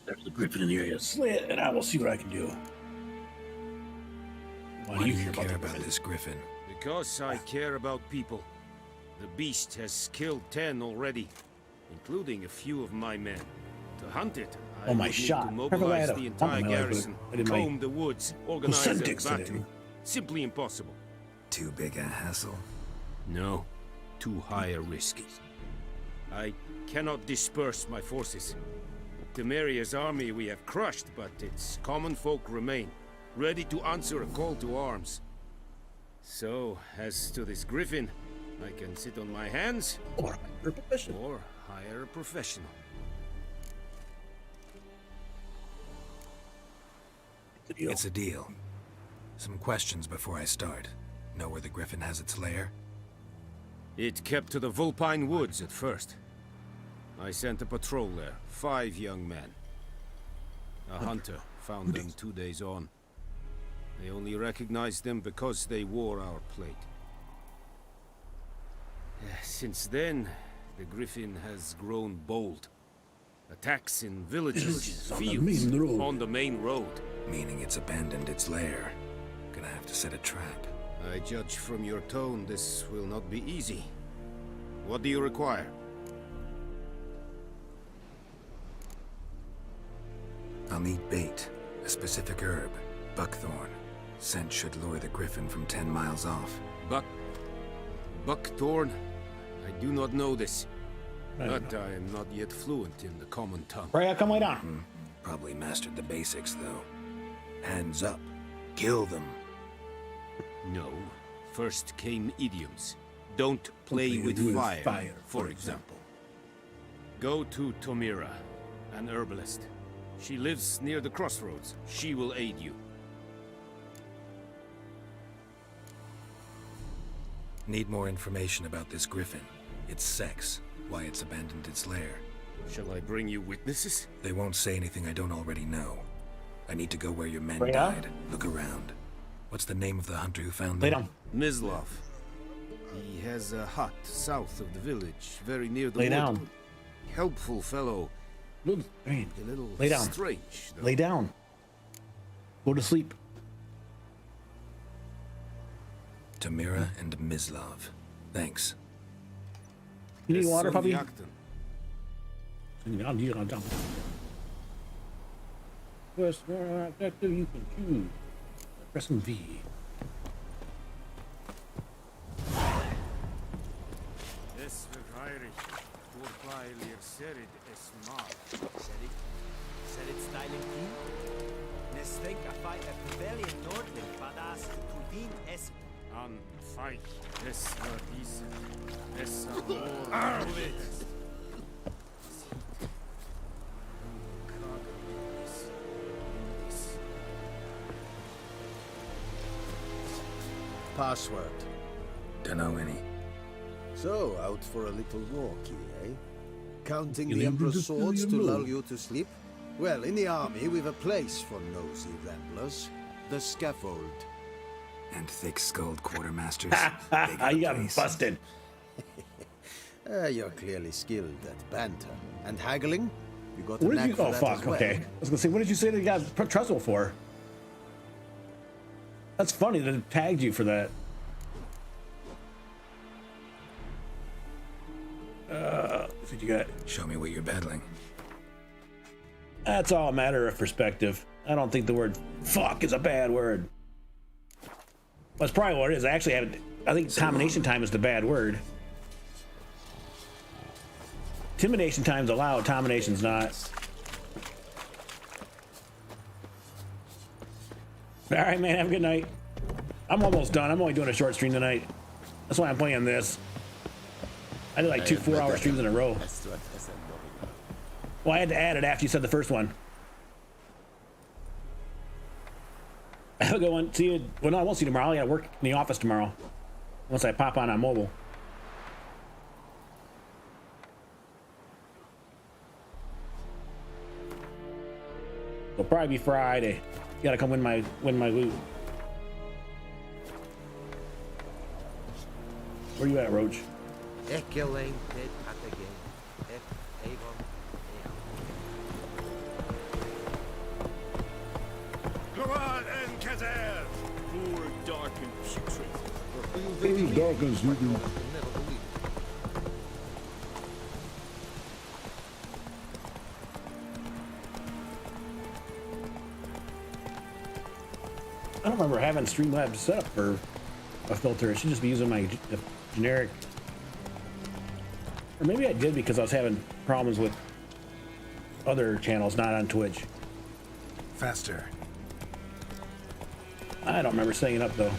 There's a griffin in the area. Slay it, and I will see what I can do. Why do you care about this griffin? Because I care about people. The beast has killed 10 already, including a few of my men. To hunt it, I my would shot. need to mobilize the entire Perfect. garrison, I did my comb the woods, organize a Lucentics battle. today. Simply impossible. Too big a hassle? No, too high a risk. I cannot disperse my forces. Temeria's army we have crushed, but its common folk remain, ready to answer a call to arms. So, as to this griffin, I can sit on my hands, or hire a professional. It's a deal. Some questions before I start. Know where the griffin has its lair? It kept to the Vulpine Woods at first. I sent a patrol there, 5 young men. A hunter found them 2 days on. They only recognized them because they wore our plate. Since then, the griffin has grown bold. Attacks in villages, fields, on the main road. Meaning it's abandoned its lair. Gonna have to set a trap. I judge from your tone this will not be easy. What do you require? I'll need bait, a specific herb, buckthorn. Scent should lure the griffin from 10 miles off. Buckthorn? I do not know this. But I am not yet fluent in the common tongue. Freya, come lay down. Probably mastered the basics, though. Hands up. Kill them. No. First came idioms. Don't play with with fire, fire, for example. Go to Tomira, an herbalist. She lives near the crossroads. She will aid you. Need more information about this griffin. Its sex, why it's abandoned its lair. Shall I bring you witnesses? They won't say anything I don't already know. I need to go where your men Lay down. died. Look around. What's the name of the hunter who found Lay them? down. Mislav. He has a hut south of the village, very near the Lay wood. down. Helpful fellow. Look, hey, A little lay down. strange, though. Lay down. Go to sleep. Tamira and Mislav. Thanks. You need Yes, water, son, puppy? Yakton. Press where active you can choose. Pressing V. Es verheiligt, voorbij serid es maar. Serid styling team? Nesvenk a fight at rebellion Nordling, badas Tudin es An fight es verdise. Es amor. Password. Dunno any. So, out for a little walk, eh? Counting You the need Emperor's to swords fill to your lull load. you to sleep? Well, in the army, we've a place for nosy ramblers. The scaffold. And thick-skulled quartermasters. You got busted. You're clearly skilled at banter. And haggling? You got a What did knack you? for Oh that fuck. as well. Okay. I was gonna say, what did you say that you got trestle for? That's funny that it tagged you for that. That's what you got. Show me what you're battling. That's all a matter of perspective. I don't think the word "fuck" is a bad word. That's probably what it is. I actually have. I think combination time is the bad word. Intimidation time's allowed. Domination's not. All right, man. Have a good night. I'm almost done. I'm only doing a short stream tonight. That's why I'm playing this. I did like 2 4-hour streams in a row. Well, I had to add it after you said the first one. Have a good one. See you. Well, no, I won't see you tomorrow. I gotta work in the office tomorrow. Once I pop on mobile. It'll probably be Friday. You gotta come win my loot. Where you at, Roach? Ekelane pit Patagay. Avon. Glorad and Kazer! Poor, dark, and putrid. Dark and putrid. I don't remember having Streamlabs set up for a filter. I should just be using my generic. Or maybe I did because I was having problems with other channels, not on Twitch. Faster. I don't remember setting it up though.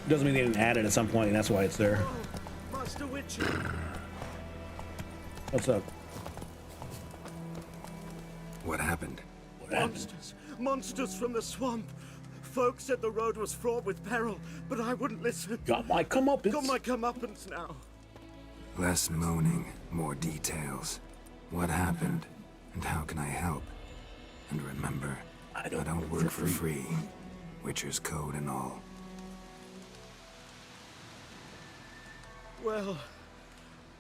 Doesn't mean they didn't add it at some point, and that's why it's there. Master Witcher. What's up? What happened? Monsters! Monsters from the swamp! Folks said the road was fraught with peril, but I wouldn't listen. Got my comeuppance. Got my comeuppance now. Less moaning, more details. What happened? And how can I help? And remember, I don't work for free. Witcher's code and all. Well,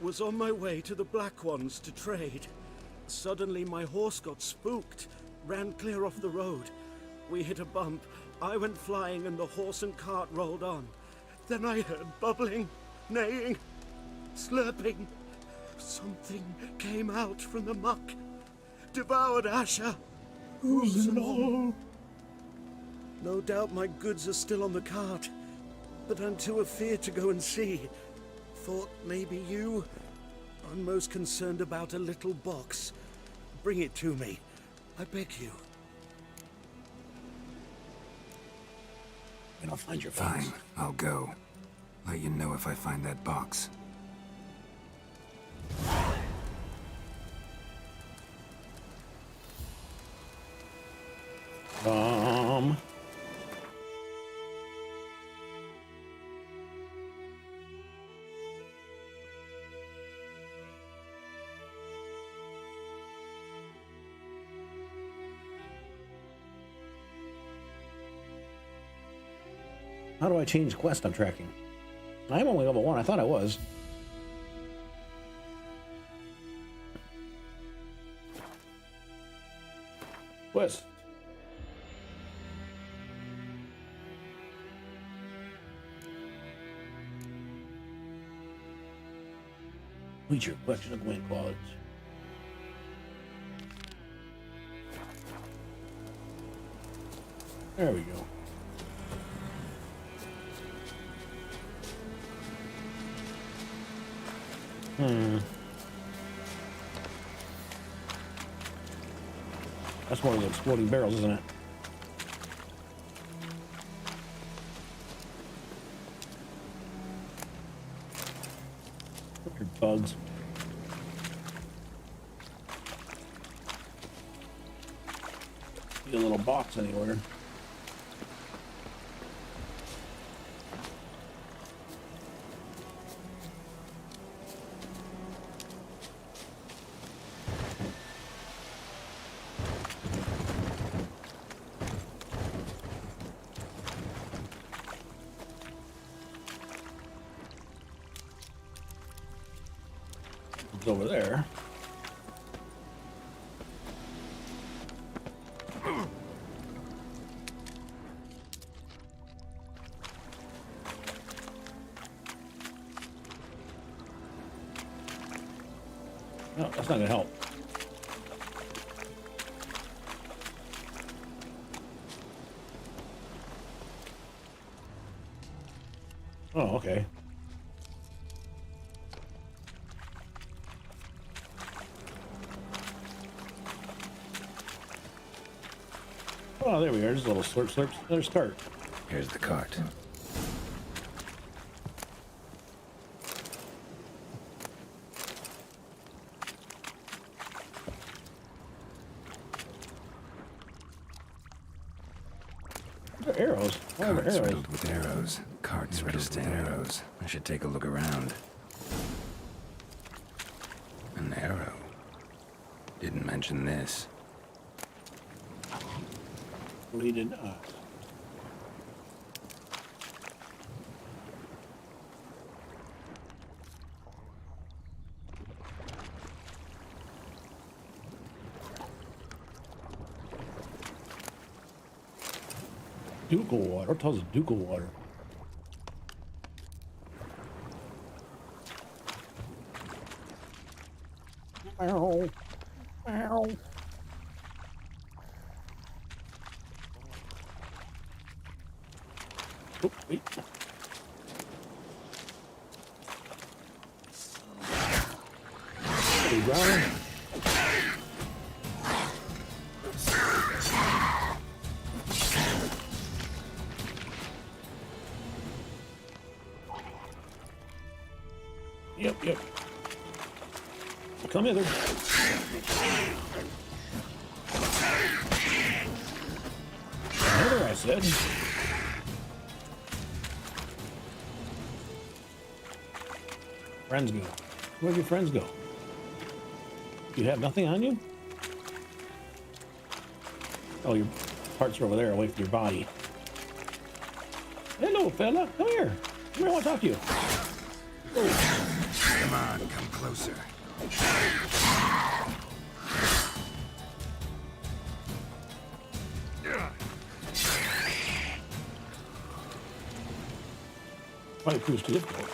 was on my way to the Black Ones to trade. Suddenly my horse got spooked, ran clear off the road. We hit a bump, I went flying and the horse and cart rolled on. Then I heard bubbling, neighing, slurping. Something came out from the muck, devoured Asher. Hooves and all. No doubt my goods are still on the cart, but I'm too afeard to go and see. Thought maybe you. I'm most concerned about a little box. Bring it to me. I beg you. And I'll find your Fine, box. I'll go. Let you know if I find that box. How do I change quest I'm tracking? I'm only level 1. I thought I was. Quest. Complete your collection of Gwyn qualities. There we go. That's one of the exploding barrels, isn't it? Your bugs. Need a little box anywhere. It's over there. No, that's not gonna help. Oh, okay. Oh, there we are. Just a little slurp, slurp. There's start. Here's the cart. What are arrows? Why are there Cart's arrows? riddled with arrows. Cart's riddled with arrows. I should take a look around. An arrow. Didn't mention this. Well, he did not. Ducal water. What tells us ducal water? Ow. Ow. Oh, wait. There you go. Yep. Come hither. Come hither, I said. Friends go. Where'd your friends go? You have nothing on you? Oh, your parts are over there, away from your body. Hello, fella. Come here. Come here, I want to talk to you. Oh. Come on, come closer. Probably proves too difficult.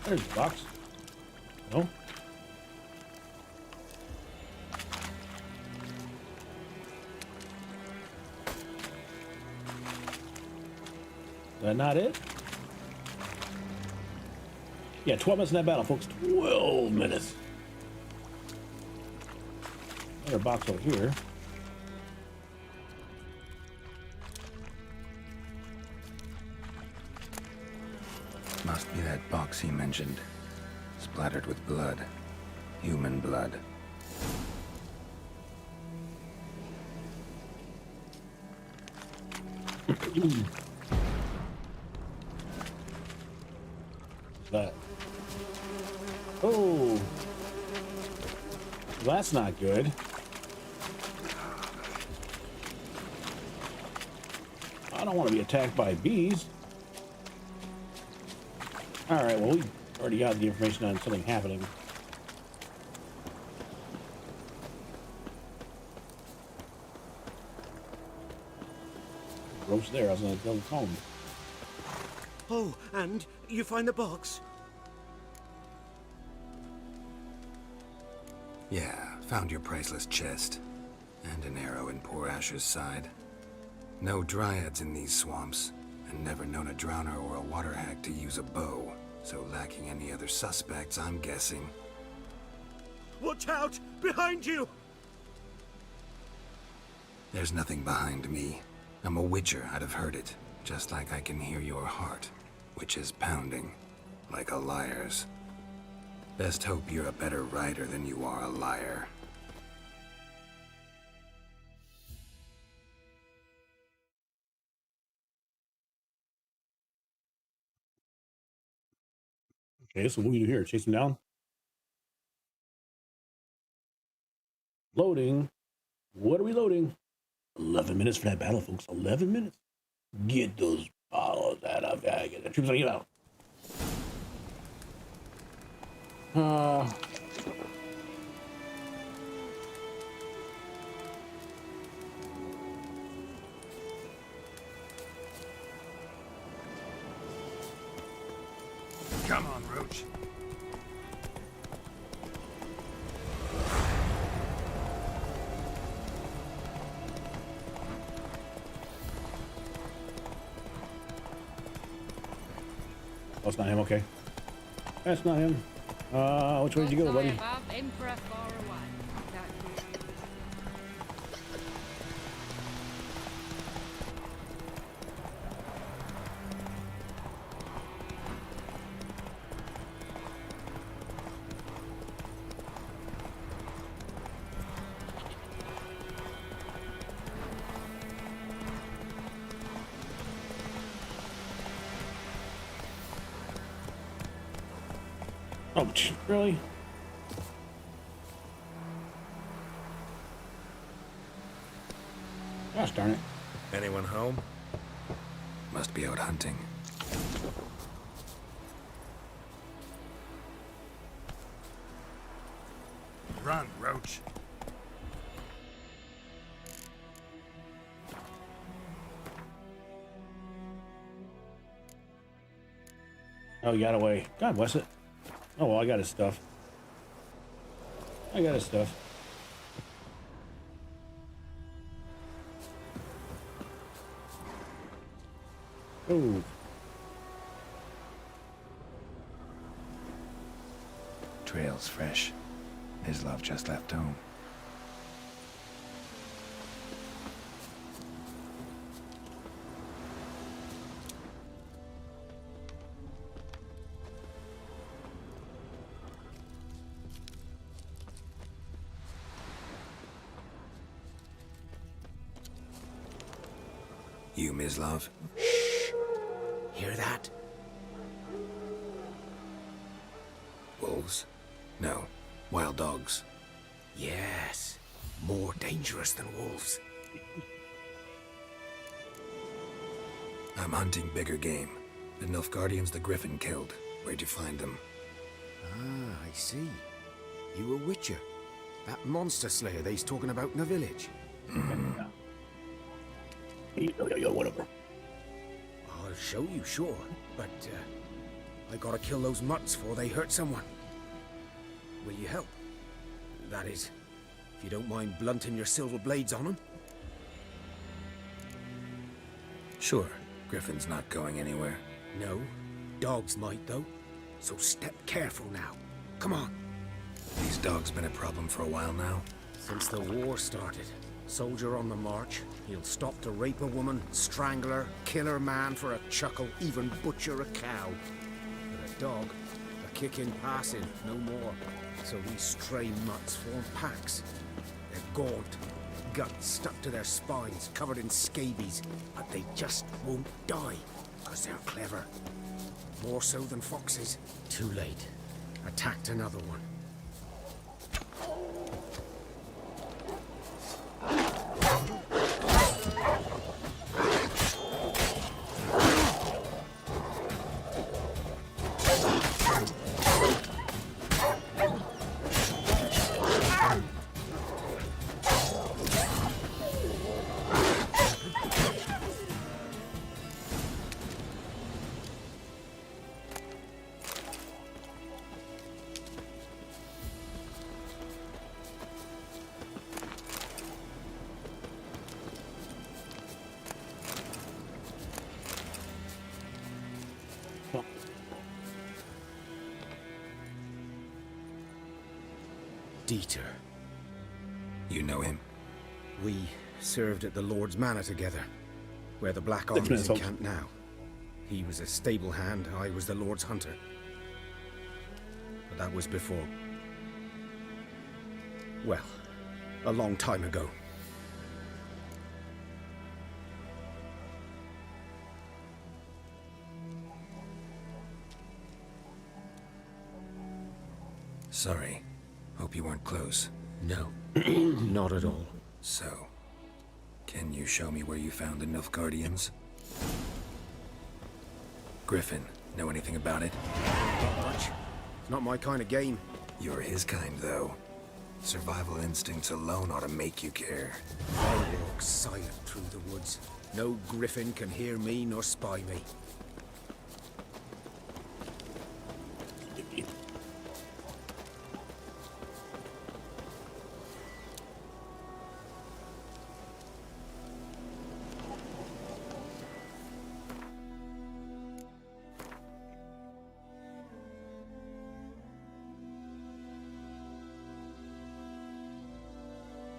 There's the box. No? Is that not it? Yeah, 12 minutes in that battle, folks. 12 minutes. Another box over here. Must be that box he mentioned. Splattered with blood. Human blood. That. Oh. That's not good. I don't want to be attacked by bees. Alright, well, we already got the information on something happening. Roach there, I was gonna go home. Oh, and you find the box? Yeah, found your priceless chest. And an arrow in poor Asher's side. No dryads in these swamps, and never known a drowner or a water hack to use a bow. So lacking any other suspects, I'm guessing. Watch out! Behind you! There's nothing behind me. I'm a witcher, I'd have heard it. Just like I can hear your heart, which is pounding. Like a liar's. Best hope you're a better writer than you are a liar. Okay, so what do we do here? Chase him down? Loading. What are we loading? 11 minutes for that battle, folks. 11 minutes. Get those bottles out of here. Get the troops on you out. Come on, Roach. Oh, it's not him, okay. That's not him. Which way did you go, buddy? Above, Emperor far away. Oh, really? Gosh darn it. Anyone home? Must be out hunting. Run, Roach. Oh, he got away. God bless it. Oh, well, I got his stuff. I got his stuff. Oh. Trail's fresh. His love just left home. You, Mislav? Shh! Hear that? Wolves? No. Wild dogs. Yes. More dangerous than wolves. I'm hunting bigger game. The Nilfgaardians the Griffin killed. Where'd you find them? Ah, I see. You a witcher. That monster slayer they's talking about in the village. Yo, whatever. I'll show you, sure. But, I gotta kill those mutts before they hurt someone. Will you help? That is, if you don't mind blunting your silver blades on them. Sure. Griffin's not going anywhere. No. Dogs might, though. so step careful now. Come on. These dogs been a problem for a while now? Since the war started. Soldier on the march, he'll stop to rape a woman, strangle her, kill her man for a chuckle, even butcher a cow. But a dog, a kick in passing, no more. So these stray mutts form packs. They're gaunt, guts stuck to their spines, covered in scabies, but they just won't die, because they're clever. More so than foxes. Too late. Attacked another one. Dieter. You know him? We served at the Lord's Manor together, where the Black Army is encamped now. He was a stable hand, I was the Lord's hunter. But that was before... well, a long time ago. Sorry. Hope you weren't close. No, not at all. So, can you show me where you found the Nilfgaardians? Griffin, know anything about it? Not much. It's not my kind of game. You're his kind, though. Survival instincts alone ought to make you care. I walk silent through the woods. No griffin can hear me nor spy me.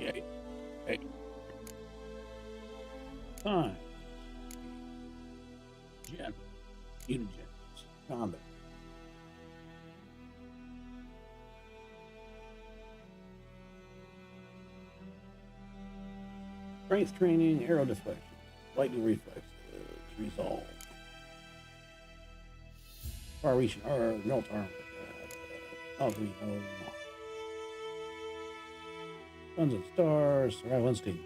Okay. Hey. Fine. Gen. Unigens. Combat. Strength training, arrow deflection, lightning reflex, resolve. Far reaching melt armor. Suns and stars, survival instinct.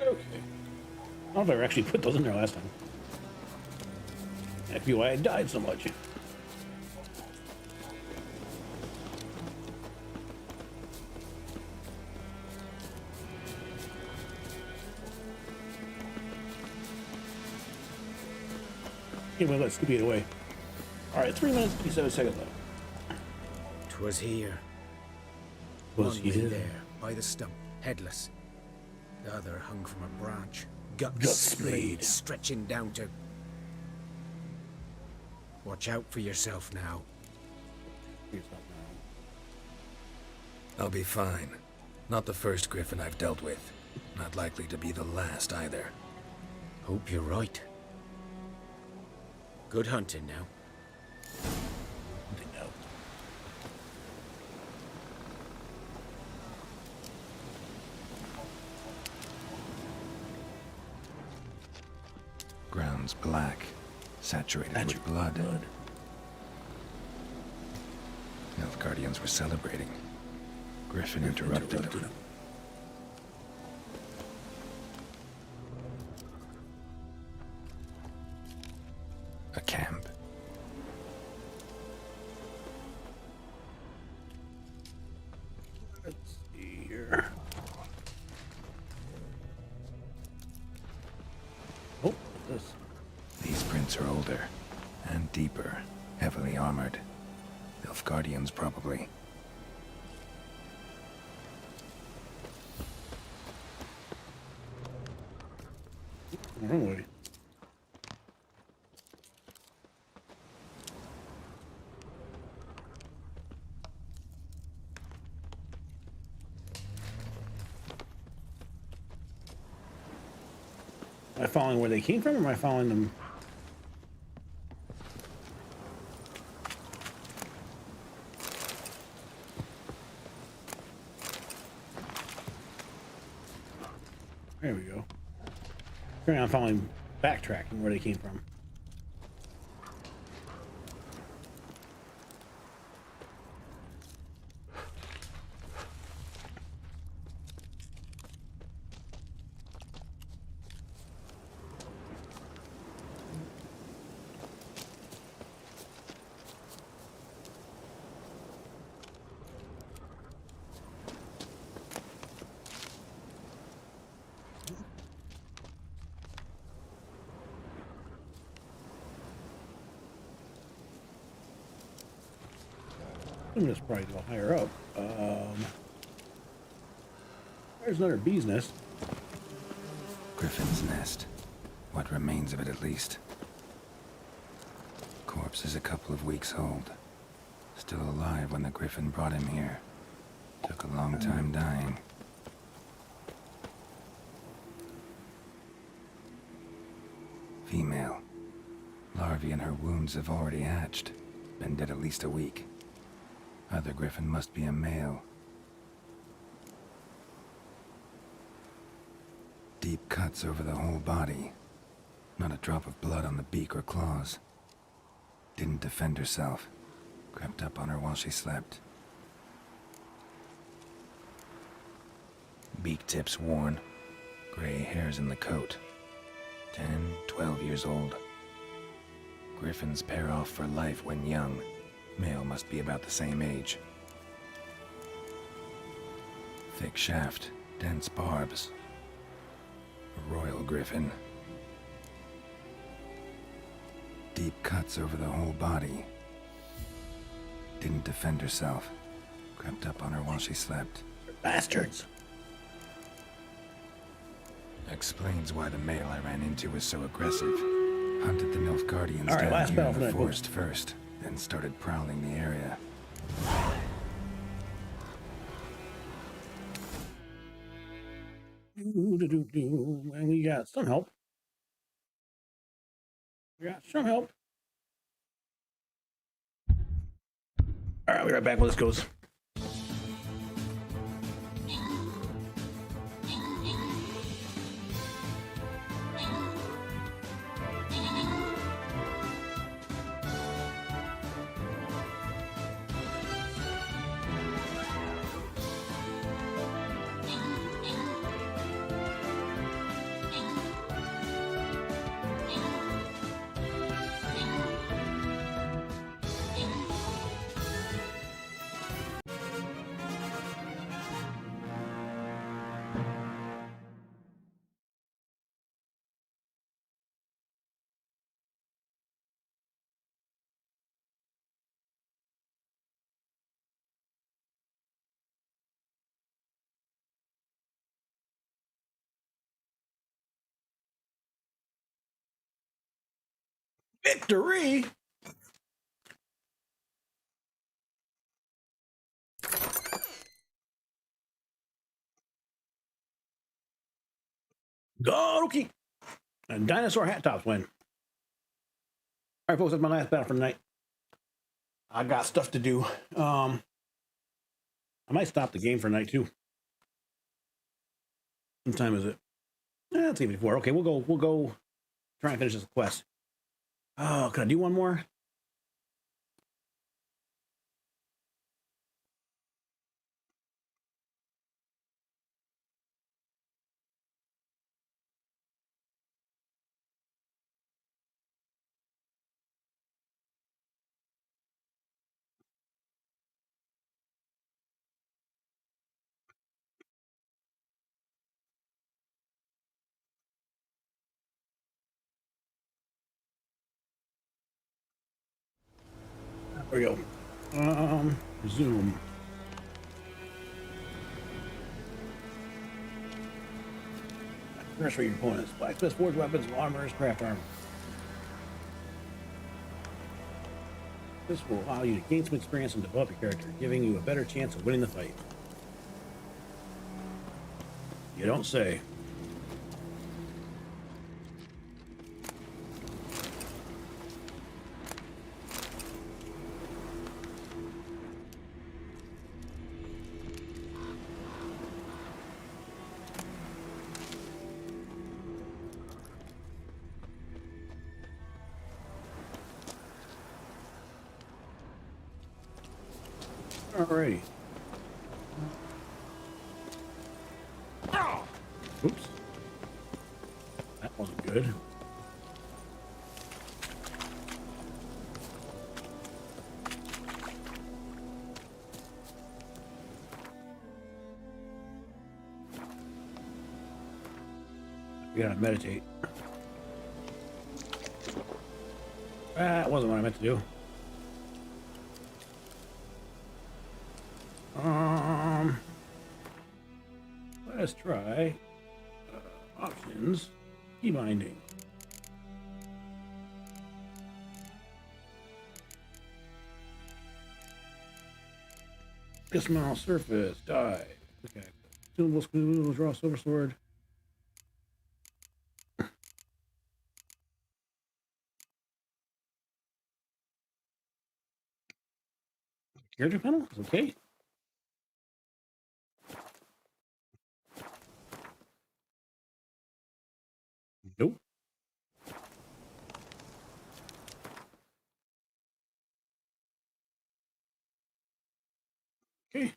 Okay. I don't know if I ever actually put those in there last time. That'd be why I died so much. Anyway, let's scoop it away. Alright, 3 minutes, 57 seconds left. 'Twas here. Was One lay here? there, by the stump, headless. The other hung from a branch, guts Guts splayed, splayed. stretching down to... Watch out for yourself now. I'll be fine. Not the first griffin I've dealt with. Not likely to be the last either. Hope you're right. Good hunting now. Ground's black, saturated with blood. Nilfgaardians were celebrating. Griffin interrupted them. A camp. roots are older and deeper, heavily armored. Nilfgaardians, probably. Really? Am I following where they came from, or am I following them? There we go. Currently I'm following, backtracking where they came from. I'm just probably go higher up. There's another bee's nest. Griffin's nest. What remains of it, at least. Corpse is a couple of weeks old. Still alive when the griffin brought him here. Took a long time dying. Female. Larvae in her wounds have already hatched. Been dead at least a week. Other griffin must be a male. Deep cuts over the whole body. Not a drop of blood on the beak or claws. Didn't defend herself. Crept up on her while she slept. Beak tips worn. Gray hairs in the coat. 10, 12 years old. Griffins pair off for life when young. Male must be about the same age. Thick shaft, dense barbs. A royal griffin. Deep cuts over the whole body. Didn't defend herself. Crept up on her while she slept. Bastards! Explains why the male I ran into was so aggressive. Hunted the Nilfgaardians All right, down last here battle in for the that, forest first, then started prowling the area. And we got some help. We got some help. All right, we'll be right back where this goes. Victory! Go, okay. And dinosaur hat tops win. All right, folks, that's my last battle for the night. I got stuff to do. I might stop the game for the night too. What time is it? It's even before. Okay, we'll go try and finish this quest. Oh, can I do one more? There we go. Resume. Nurse for your opponents. Blacksmith, forged weapons, armors, craft armor. This will allow you to gain some experience and develop your character, giving you a better chance of winning the fight. You don't say. Alrighty. Oops. That wasn't good. We gotta meditate. That wasn't what I meant to do. Let's try options, key binding. Dismantle surface, die. Okay. Consumable screw, draw silver sword. Character panel is okay. Nope. Okay.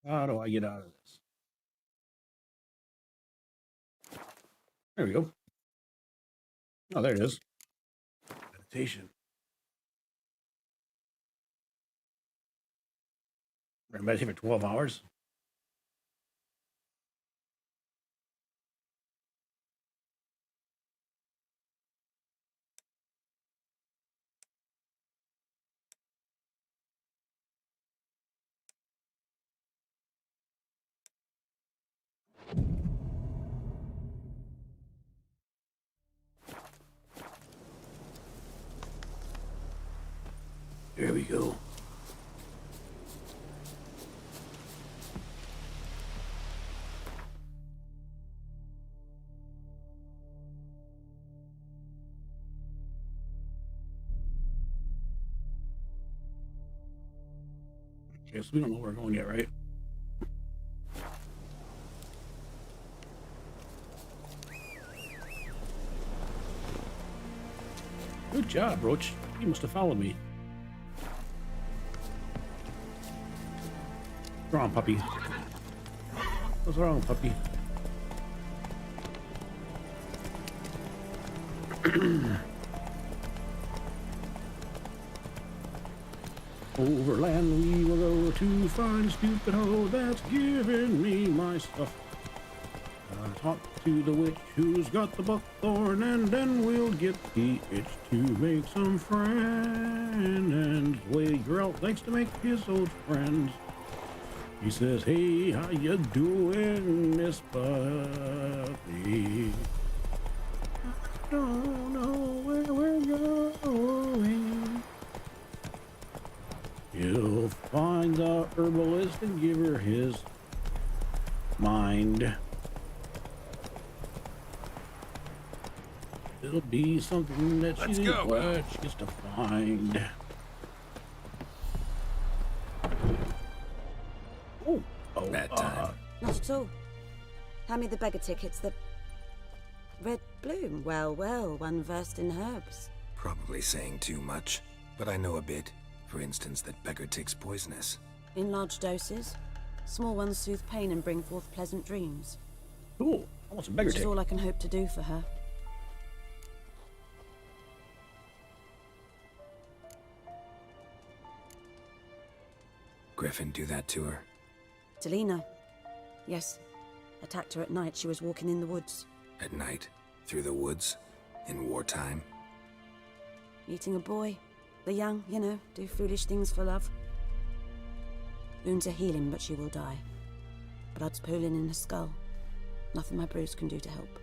How do I get out of this? There we go. Oh, there it is. Meditation. We're gonna meditate for 12 hours. There we go. Okay, so we don't know where we're going yet, right? Good job, Roach. You must have followed me. What's wrong, puppy? What's wrong, puppy? Overland we will go to find a stupid hoe that's giving me my stuff. Talk to the witch who's got the buckthorn, and then we'll get the itch to make some friends. Wade Geralt likes to make his old friends. He says, hey, how you doing, Miss Buffy? I don't know where we're going. He'll find the herbalist and give her his mind. It'll be something that she gets to find. Bad time. Not at all. Hand me the beggar tickets. The red bloom. Well, well, one versed in herbs. Probably saying too much, but I know a bit. For instance, that beggar tick's poisonous. In large doses. Small ones soothe pain and bring forth pleasant dreams. Cool. I want some beggar tick. Which is all I can hope to do for her. Griffin do that to her? Delina. Yes. Attacked her at night. She was walking in the woods. At night? Through the woods? In wartime? Meeting a boy. The young, you know, do foolish things for love. Wounds are healing, but she will die. Blood's pooling in her skull. Nothing my bruise can do to help.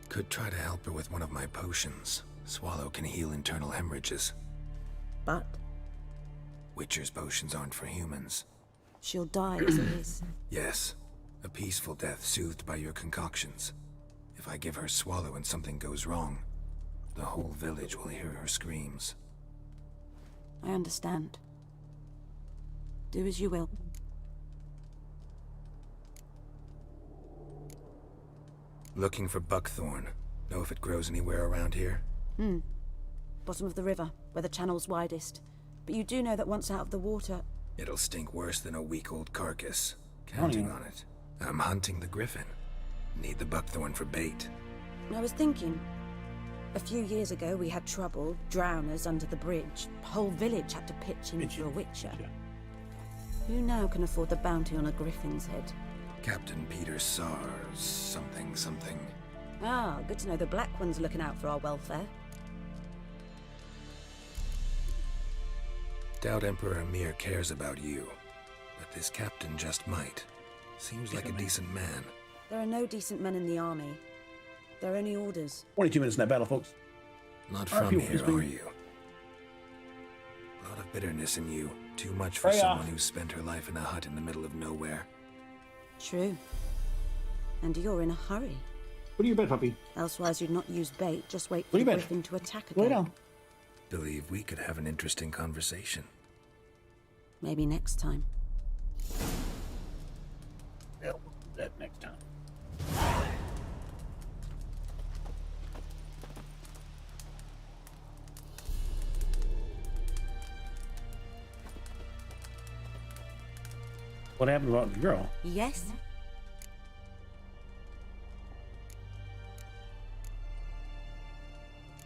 Could try to help her with one of my potions. Swallow can heal internal hemorrhages. But? Witcher's potions aren't for humans. She'll die as it is. Yes. A peaceful death soothed by your concoctions. If I give her Swallow and something goes wrong, the whole village will hear her screams. I understand. Do as you will. Looking for buckthorn. Know if it grows anywhere around here? Bottom of the river, where the channel's widest. But you do know that once out of the water... It'll stink worse than a week-old carcass. Counting on it. I'm hunting the griffin. Need the buckthorn for bait. I was thinking... A few years ago we had trouble, drowners under the bridge. The whole village had to pitch in for a witcher. Who now can afford the bounty on a griffin's head? Captain Peter Sars, something. Ah, good to know the Black One's looking out for our welfare. Doubt Emperor Emir cares about you, but this captain just might. Seems like a decent man. There are no decent men in the army. They're only orders. 22 minutes in that battle, folks. Not from here, are you? A lot of bitterness in you. Too much for someone who spent her life in a hut in the middle of nowhere. True. And you're in a hurry. What do you bet, puppy? Elsewise you'd not use bait, just wait for the griffin to attack again. Lay down. Believe we could have an interesting conversation. Maybe next time. Yeah, we'll do that next time. What happened about the girl? Yes?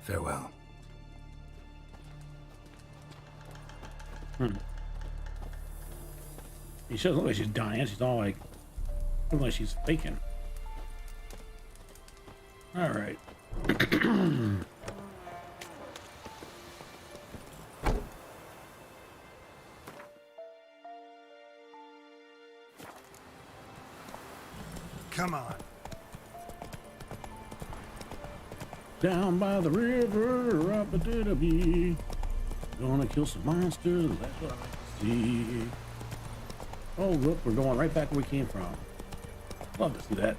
Farewell. She doesn't look like she's dying. She's all like, looking like she's faking. All right. Come on. Down by the river, up a bee. Gonna kill some monsters, that's what I like to see. Oh, look, we're going right back where we came from. Love to see that.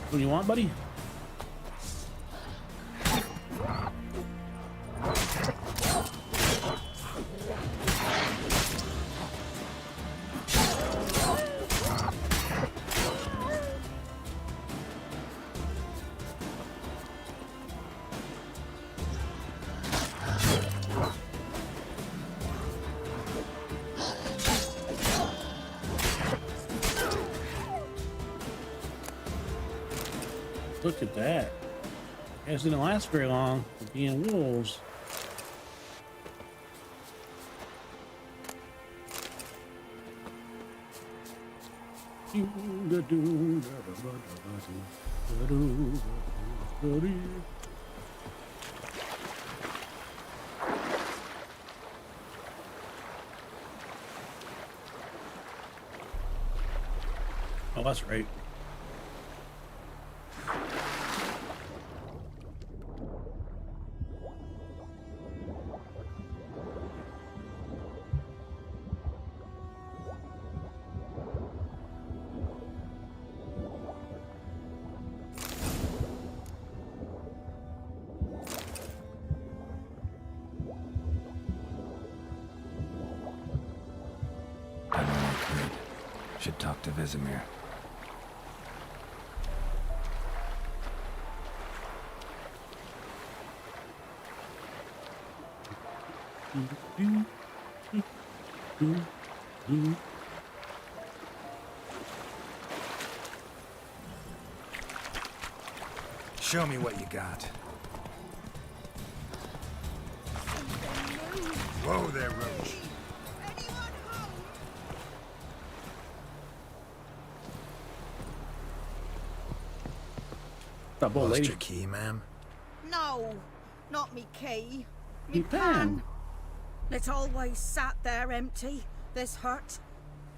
What do you want, buddy? Look at that. Guys didn't last very long for being wolves. Oh, that's right. Should talk to Vesemir. Show me what you got. Whoa there, Roach. What's up, old Lost lady? your key, ma'am? No, not me key. Me pan. It's always sat there empty, this hut.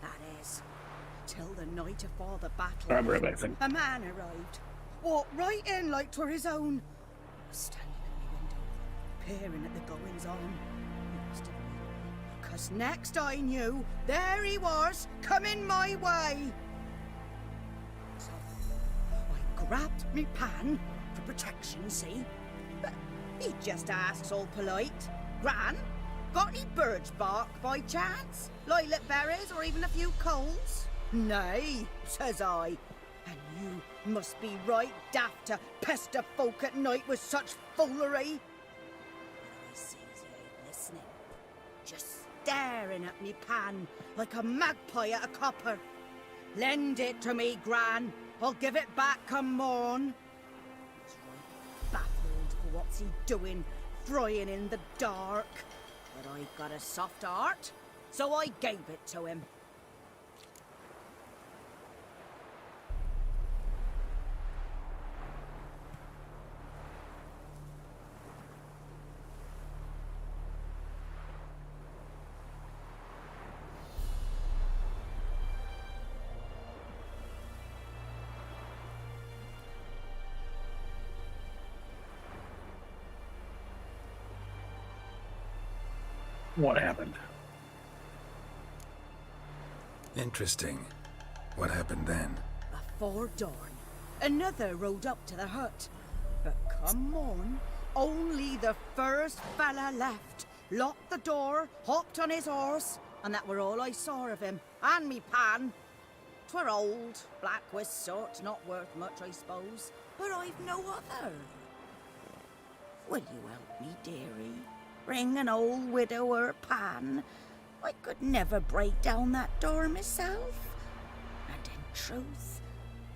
That is, till the night afore the battle. I'll be right back, thank you. A man arrived. Walked right in like 'twere his own. Standing at my window, peering at the goings-on. He must have read me, 'cause next I knew, there he was, coming my way. So, I grabbed me pan for protection, see? But he just asks all polite, Gran, got any birch bark by chance? Lilac berries or even a few coals? Nay, says I. And you must be right daft to pester folk at night with such foolery. But I sees he ain't listening. Just staring at me pan like a magpie at a copper. Lend it to me, Gran. I'll give it back come morn. He's right baffled for what's he doing, frying in the dark. But I got a soft heart, so I gave it to him. What happened? Interesting. What happened then? Before dawn, another rode up to the hut. But come on, only the first fella left. Locked the door, hopped on his horse, and that were all I saw of him. And me pan. 'Twere old, black with soot, not worth much, I suppose. But I've no other. Will you help me, dearie? Bring an old widower pan. I could never break down that door myself. And in truth,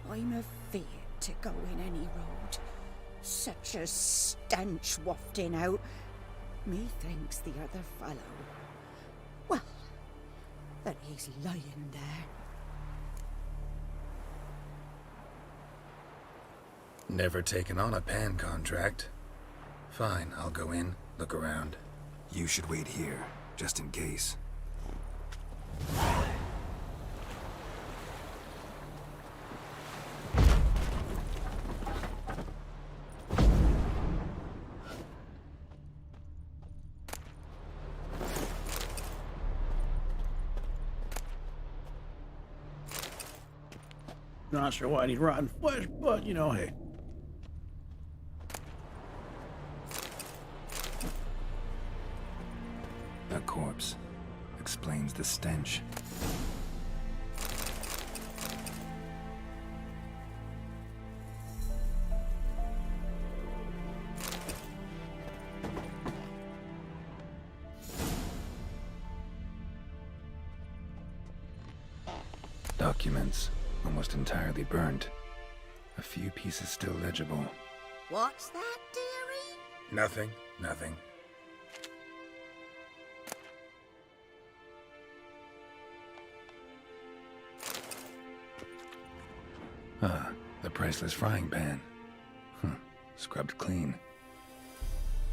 I'm afeard to go in any road. Such a stench wafting out. Methinks the other fellow, well, that he's lying there. Never taken on a pan contract. Fine, I'll go in, look around. You should wait here, just in case. Not sure why I need rotten flesh, but you know, hey. A corpse. Explains the stench. Documents. Almost entirely burnt. A few pieces still legible. What's that, dearie? Nothing. Nothing. Ah, the priceless frying pan. Scrubbed clean.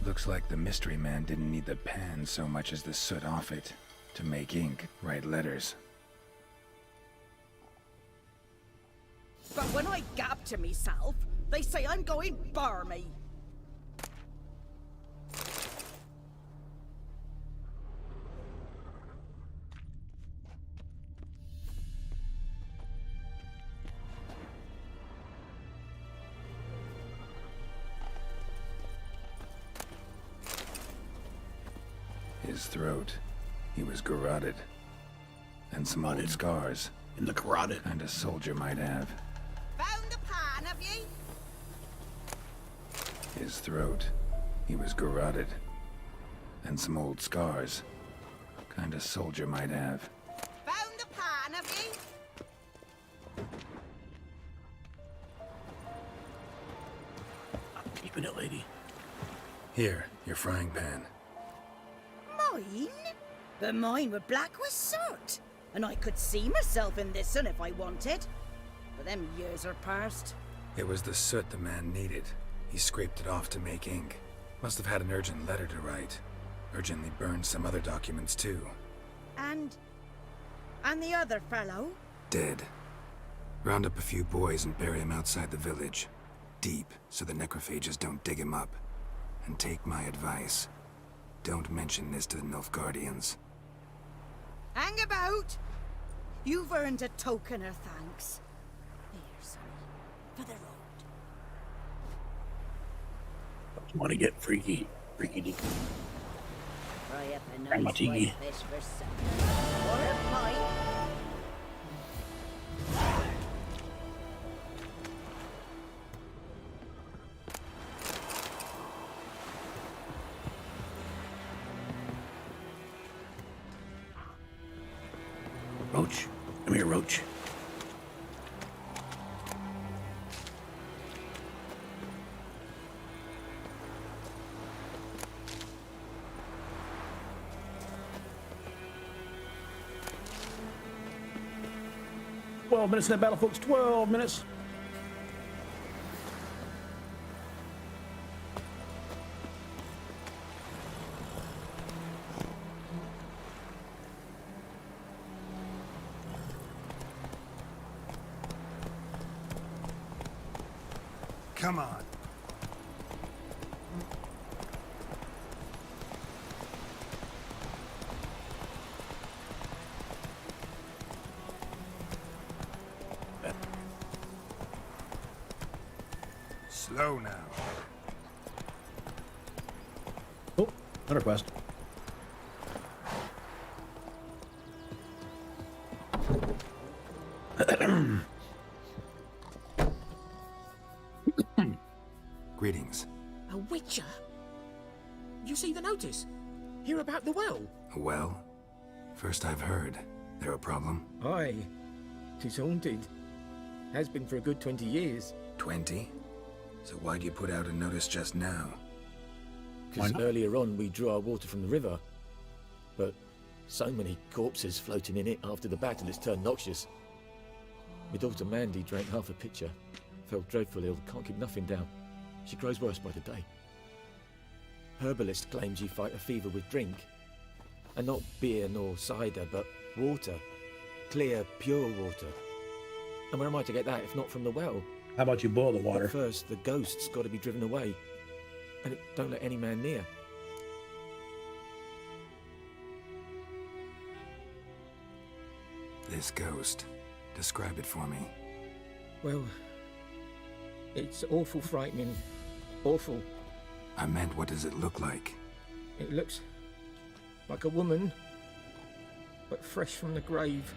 Looks like the mystery man didn't need the pan so much as the soot off it to make ink, write letters. But when I gab to myself, they say I'm going barmy. His throat. He was garroted. And some old scars. In the carotid. And a soldier might have. Found the pan, have ye? His throat. He was garroted. and some old scars. Kind of soldier might have. Found the pan, have ye? I'm keeping it, lady. Here, your frying pan. Mine? But mine were black with soot. And I could see myself in this one if I wanted. But them years are past. It was the soot the man needed. He scraped it off to make ink. Must have had an urgent letter to write. Urgently burned some other documents too. And the other fellow? Dead. Round up a few boys and bury him outside the village. Deep, so the necrophages don't dig him up. And take my advice. Don't mention this to the Nilfgaardians. Hang about! You've earned a token of thanks. Here, sonny, for the road. You want to get freaky deaky. Fry up a Grandma nice Tiki. white fish for supper. Or a pint. Roach. Come here, Roach. Minutes in the battle, folks. 12 minutes. Come on. Slow now. Oh, another quest. Greetings. A witcher? You see the notice? Hear about the well? A well? First I've heard. There a problem? Aye. 'Tis haunted. Has been for a good 20 years. 20? So why'd you put out a notice just now? Because earlier on we drew our water from the river. But so many corpses floating in it after the battle it's turned noxious. My daughter Mandy drank half a pitcher. Fell dreadful ill, can't keep nothing down. She grows worse by the day. Herbalist claims you fight a fever with drink. And not beer nor cider, but water. Clear, pure water. And where am I to get that if not from the well? How about you boil the water? But first, the ghost's got to be driven away. And it don't let any man near. This ghost. Describe it for me. Well, it's awful frightening. Awful. I meant, what does it look like? It looks like a woman, but fresh from the grave.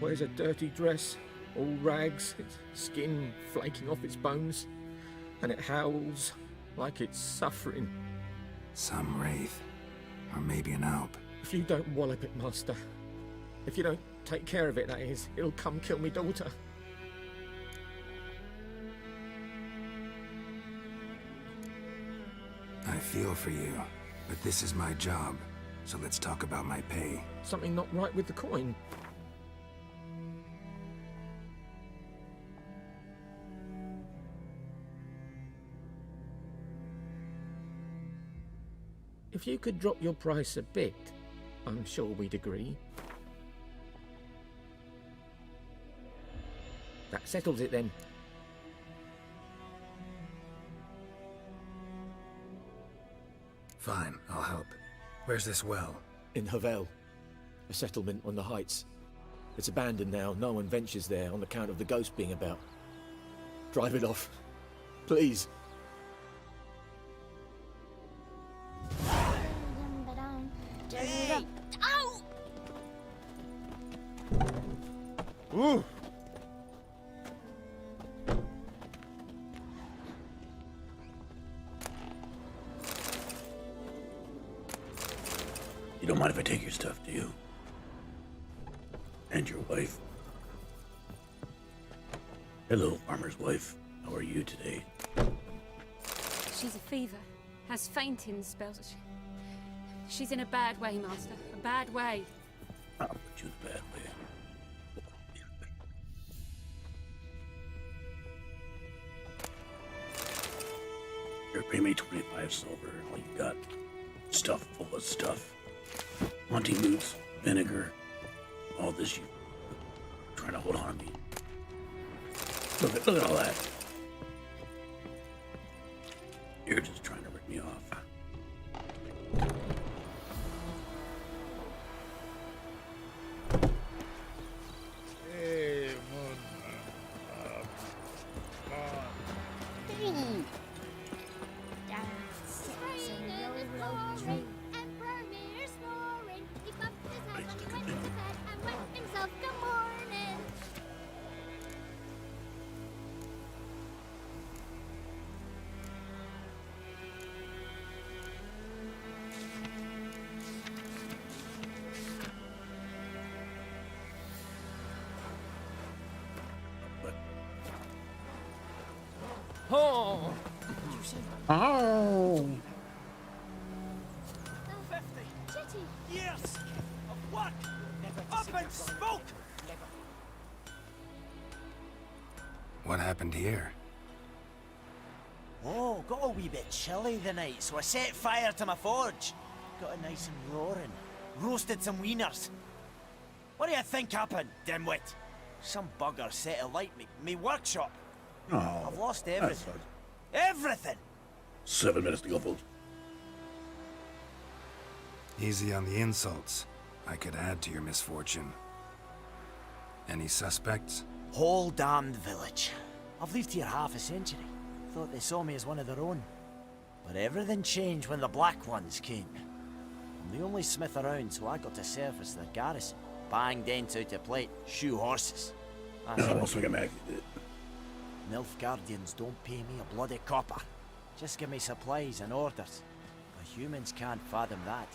Wears a dirty dress, all rags, its skin flaking off its bones, and it howls like it's suffering. Some wraith. Or maybe an alp. If you don't wallop it, Master, if you don't take care of it, that is, it'll come kill me daughter. I feel for you, but this is my job, so let's talk about my pay. Something not right with the coin. If you could drop your price a bit, I'm sure we'd agree. That settles it then. Fine, I'll help. Where's this well? In Havel, a settlement on the heights. It's abandoned now, no one ventures there on account of the ghost being about. Drive it off, please. Hey! Ow! Ooh! don't mind if I take your stuff, do you? And your wife. Hello, farmer's wife. How are you today? She's a fever. Has fainting spells. She's in a bad way, Master. A bad way. I'll put you in a bad way. Here, pay me 25 silver. All you got. Stuff full of stuff. Hunting boots, vinegar, all this you trying to hold on to me. Look at all that. You're just trying to rip me off. Hey, Oh! Oh! 50 years of work up in smoke! What happened here? Oh, got a wee bit chilly the night, so I set fire to my forge. Got it nice and roaring. Roasted some wieners. What do you think happened, dimwit? Some bugger set alight me workshop. Oh, I've lost that everything. sucks. Everything! 7 minutes to go, folks. Easy on the insults. I could add to your misfortune. Any suspects? Whole damned village. I've lived here half a century. Thought they saw me as one of their own. But everything changed when the Black Ones came. I'm the only smith around, so I got to service the garrison. Bang dents out of plate, shoe horses. That's No, what I'll swing it back. Nilfgaardians don't pay me a bloody copper. Just give me supplies and orders. But humans can't fathom that.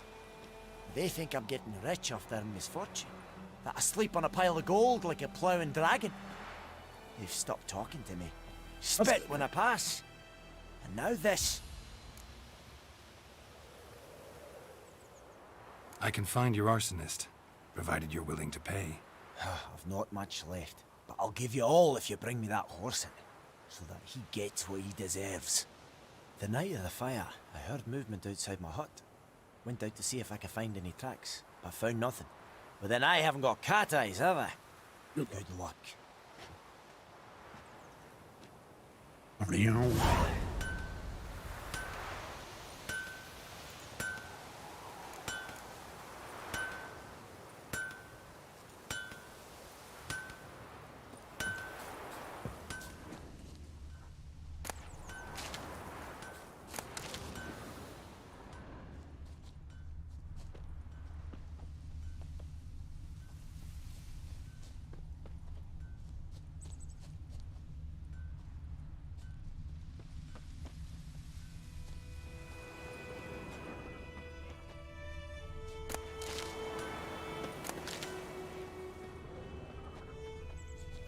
They think I'm getting rich off their misfortune. That I sleep on a pile of gold like a ploughing dragon. They've stopped talking to me. Spit when I pass. And now this. I can find your arsonist, provided you're willing to pay. I've not much left, but I'll give you all if you bring me that horse in, so that he gets what he deserves. The night of the fire, I heard movement outside my hut. Went out to see if I could find any tracks, but found nothing. But then I haven't got cat eyes, have I? Good luck.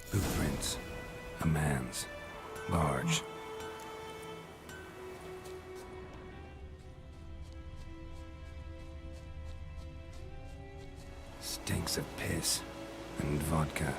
Footprints. A man's. Large. Stinks of piss and vodka.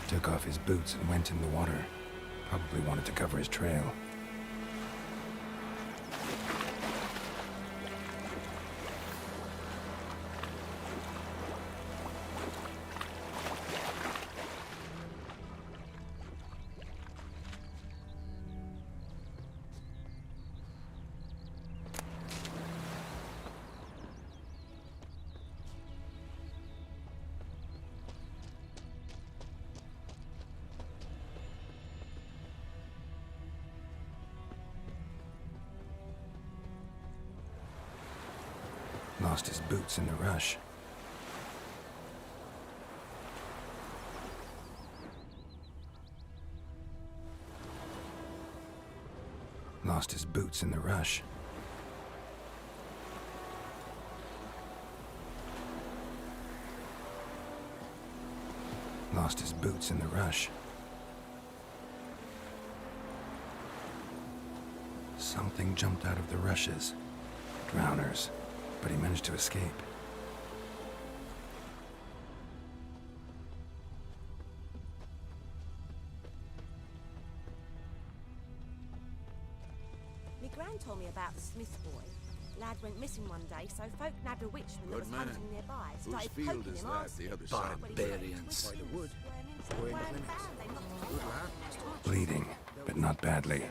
Took off his boots and went in the water. Probably wanted to cover his trail. Lost his boots in the rush. Lost his boots in the rush. Lost his boots in the rush. Something jumped out of the rushes. Drowners. But he managed to escape. My gran told me about the Smith boy. Lad went missing one day, so folk nabbed a witch when there was Good man. hunting nearby. Whose Started field poking is him that, arse. the other side? Barbarians. By the wood. Bleeding, but not badly.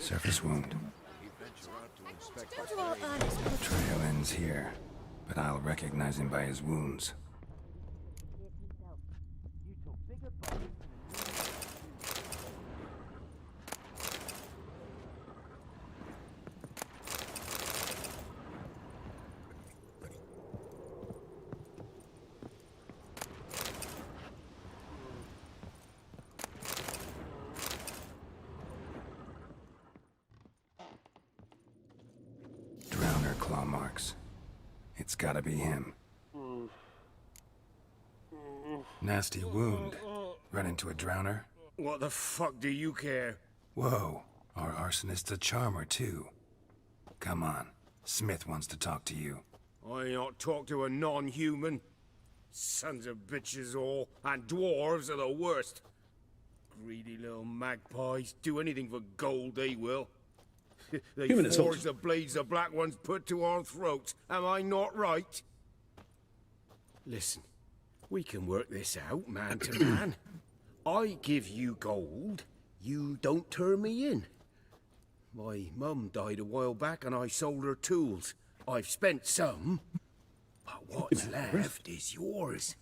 Surface wound. Trail ends here, but I'll recognize him by his wounds. Drowner claw marks. It's gotta be him. Nasty wound. Run into a drowner? What the fuck do you care? Whoa, our arsonist's a charmer too. Come on, Smith wants to talk to you. I not talk to a non-human. Sons of bitches all, and dwarves are the worst. Greedy little magpies, do anything for gold they will. They forge the blades the black ones put to our throats. Am I not right? Listen, we can work this out, man to man. I give you gold, you don't turn me in. My mum died a while back and I sold her tools. I've spent some, but what's left is yours.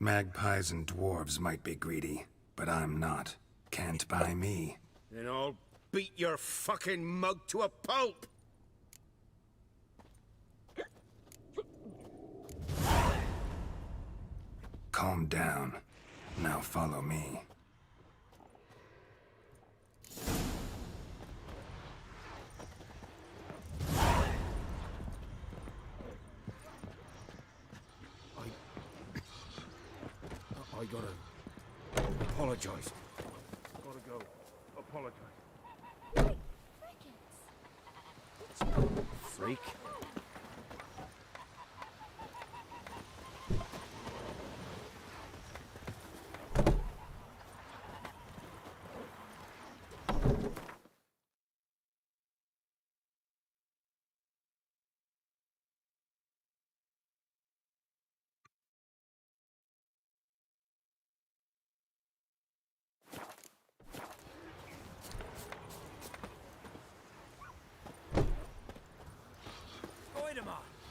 Magpies and dwarves might be greedy, but I'm not. Can't buy me. Then I'll beat your fucking mug to a pulp! Calm down. Now follow me. I gotta apologize. Gotta go. Apologize. Freak.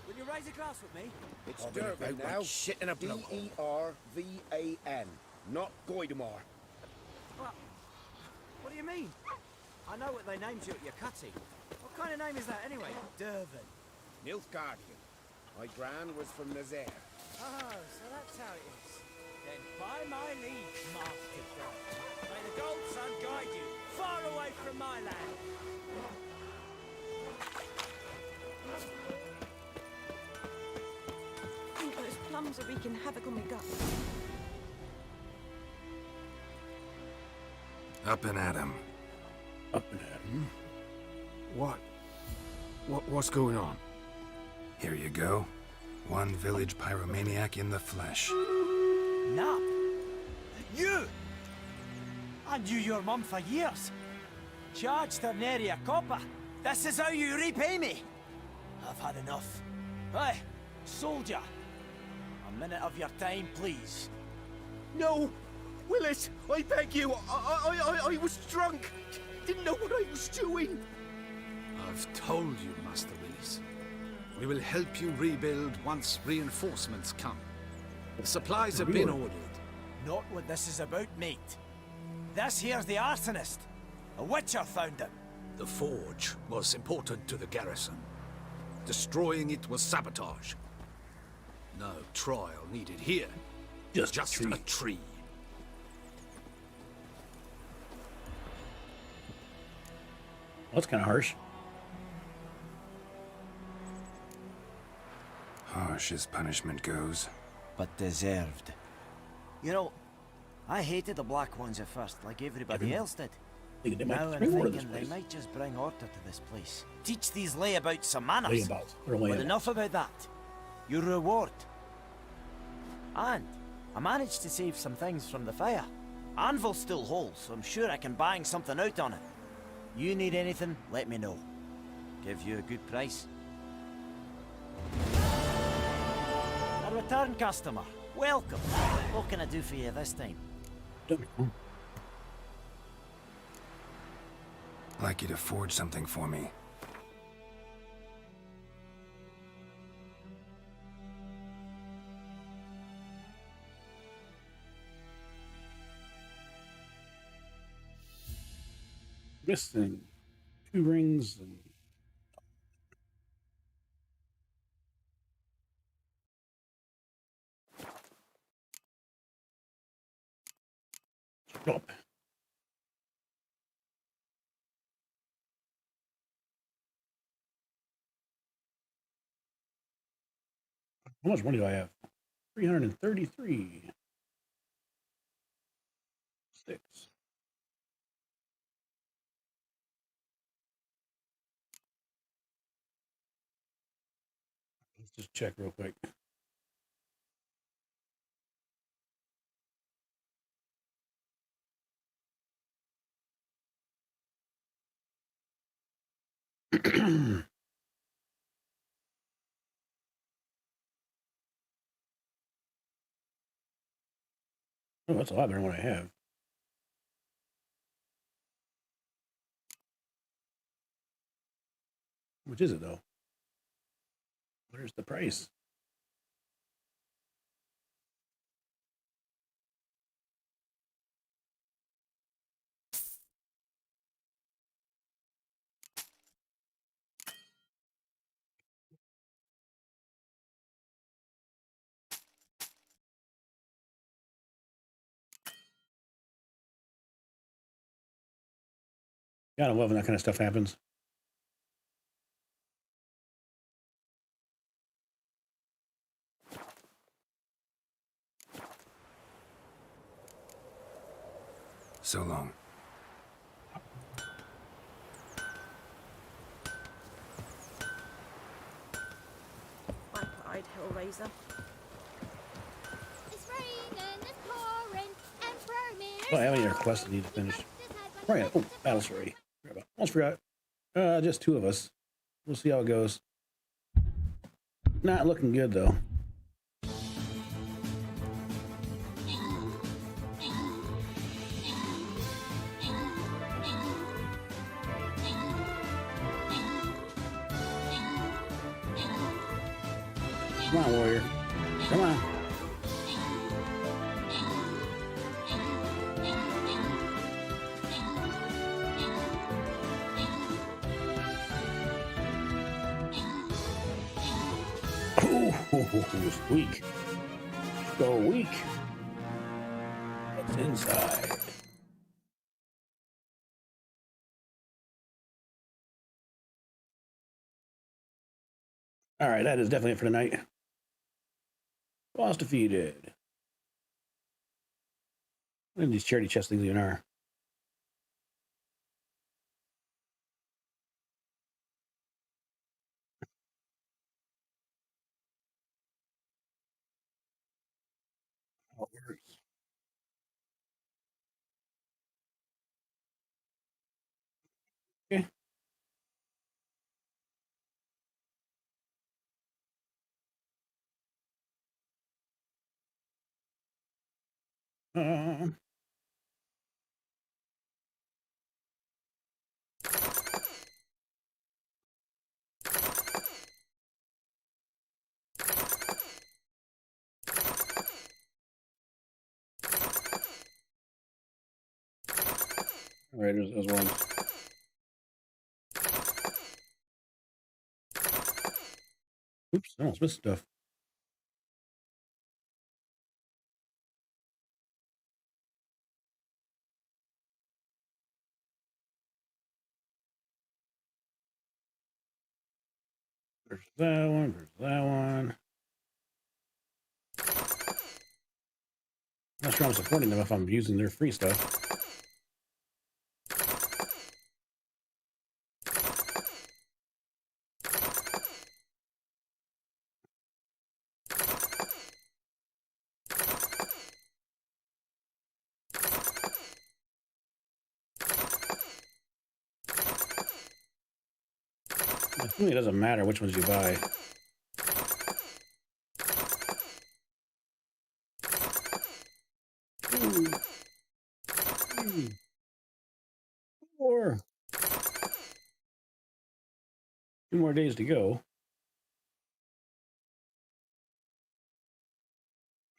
Will you raise a glass with me? It's I'll be Durban about now. like shit in a blowhole. D-E-R-V-A-N, not Goidemar. What do you mean? I know what they named you at your cutting. What kind of name is that anyway? Durban. Nilfgaardian. My gran was from Nazaire. Oh, so that's how it is. Then by my leave, Master Durban, may the Gold Sun guide you far away from my land. I think those plums are wreaking havoc on my gut. Up and at him. Up and at him. What's going on? Here you go. One village pyromaniac in the flesh. Nap? You! I knew your mum for years. Charged her nary a copper. This is how you repay me. I've had enough. Hey, soldier. A minute of your time, please. No! Willis, I beg you, I was drunk. Didn't know what I was doing. I've told you, Master Willis. We will help you rebuild once reinforcements come. The supplies have been ordered. Not what this is about, mate. This here's the arsonist. A witcher found him. The forge was important to the garrison. Destroying it was sabotage. No trial needed here. Just a tree. Well, that's kind of harsh. Harsh as punishment goes. But deserved. You know, I hated the Black Ones at first, like everybody else did. Now I'm thinking they might just bring order to this place. Teach these layabouts some manners. But enough about that. Your reward. And I managed to save some things from the fire. Anvil's still whole, so I'm sure I can bang something out on it. You need anything, let me know. Give you a good price. A return customer. Welcome. What can I do for you this time? I'd like you to forge something for me. Missing 2 rings and stop. How much money do I have? 333. 6. Let's just check real quick. Oh, that's a lot better than what I have. Which is it, though? Where's the price? Yeah, I love when that kind of stuff happens. So long. Black-eyed Hellraiser. It's raining, it's pouring, and Oh, I have any requests I need to finish. Right. Oh, battle story. Almost forgot. Just 2 of us. We'll see how it goes. Not looking good, though. Come on, warrior. Come on. Oh, weak. Go weak. What's inside? All right, that is definitely it for tonight. Boss defeated. What are these charity chest things even are? How it works. Okay. Uh, all right, there's one. Oops, I almost missed stuff. There's that one, there's that one. Not sure I'm supporting them if I'm using their free stuff. I think it doesn't matter which ones you buy. Ooh. 4. 2 more days to go.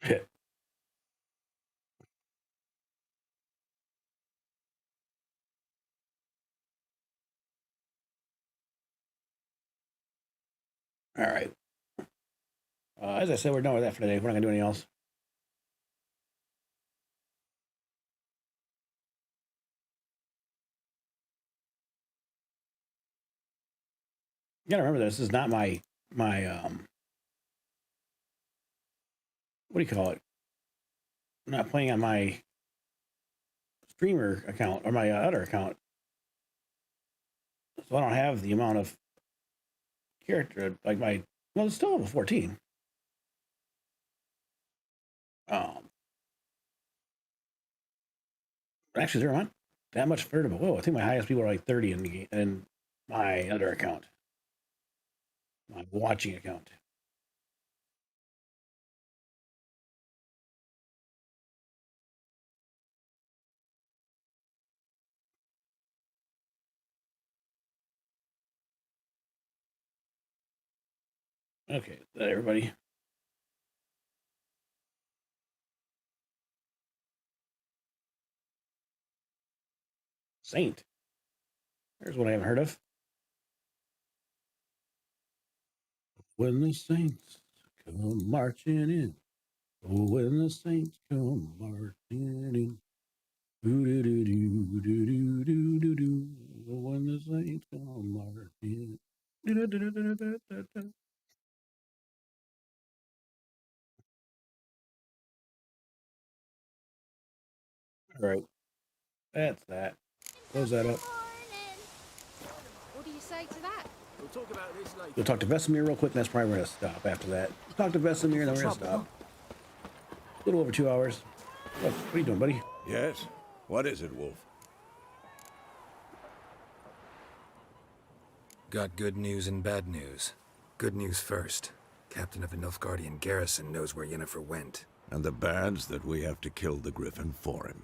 Hit. All right. As I said, we're done with that for today. We're not going to do anything else. You got to remember this is not my what do you call it? I'm not playing on my streamer account or my other account. So I don't have the amount of character like my, well, it's still over 14. Actually, they're not that much further below. I think my highest people are like 30 in the game, in my other account, my watching account. Okay, is that everybody? Saint. There's one I haven't heard of. When the saints come marching in. Oh, when the saints come marching in. Do do do do do do do do do. Oh, when the saints come marching in. Do do do do do do do do. All right, that's that. Close that up. What do you say to that? We'll talk about this later. We'll talk to Vesemir real quick, and that's probably where we're going to stop after that. We'll talk to Vesemir, and then we're going to stop. A little over 2 hours. What are you doing, buddy? Yes? What is it, Wolf? Got good news and bad news. Good news first. Captain of the Nilfgaardian garrison knows where Yennefer went. And the bad's that we have to kill the Griffin for him.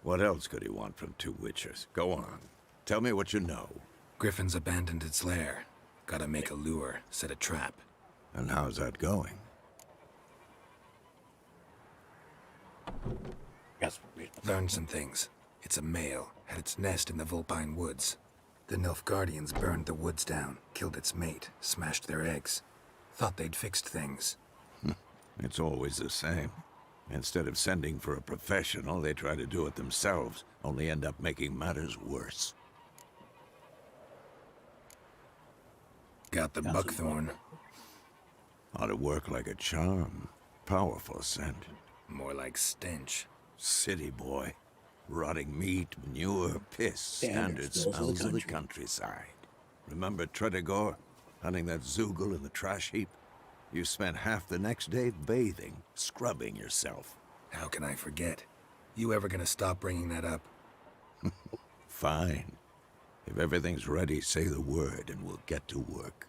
What else could he want from 2 witchers? Go on. Tell me what you know. Griffin's abandoned its lair. Gotta make a lure, set a trap. And how's that going? Yes. Learned some things. It's a male, had its nest in the Vulpine Woods. The Nilfgaardians burned the woods down, killed its mate, smashed their eggs. Thought they'd fixed things. It's always the same. Instead of sending for a professional, they try to do it themselves, only end up making matters worse. Got the buckthorn. Ought to work like a charm. Powerful scent. More like stench. City boy. Rotting meat, manure, piss. Standard smells of the countryside. Remember Tredegor? Hunting that Zoogle in the trash heap? You spent half the next day bathing, scrubbing yourself. How can I forget? You ever gonna stop bringing that up? Fine. If everything's ready, say the word and we'll get to work.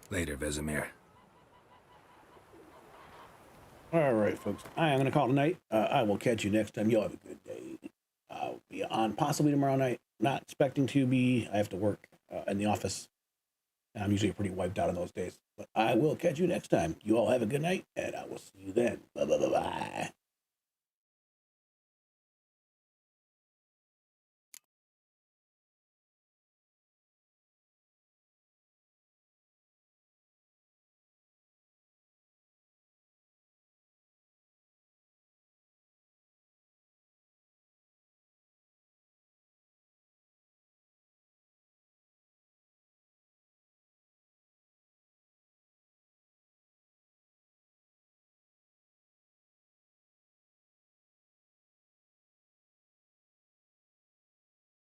Later, Vesemir. All right, folks. I am going to call it a night. I will catch you next time. Y'all have a good day. I'll be on possibly tomorrow night. Not expecting to be. I have to work in the office. I'm usually pretty wiped out on those days. But I will catch you next time. You all have a good night, and I will see you then. Bye-bye-bye-bye.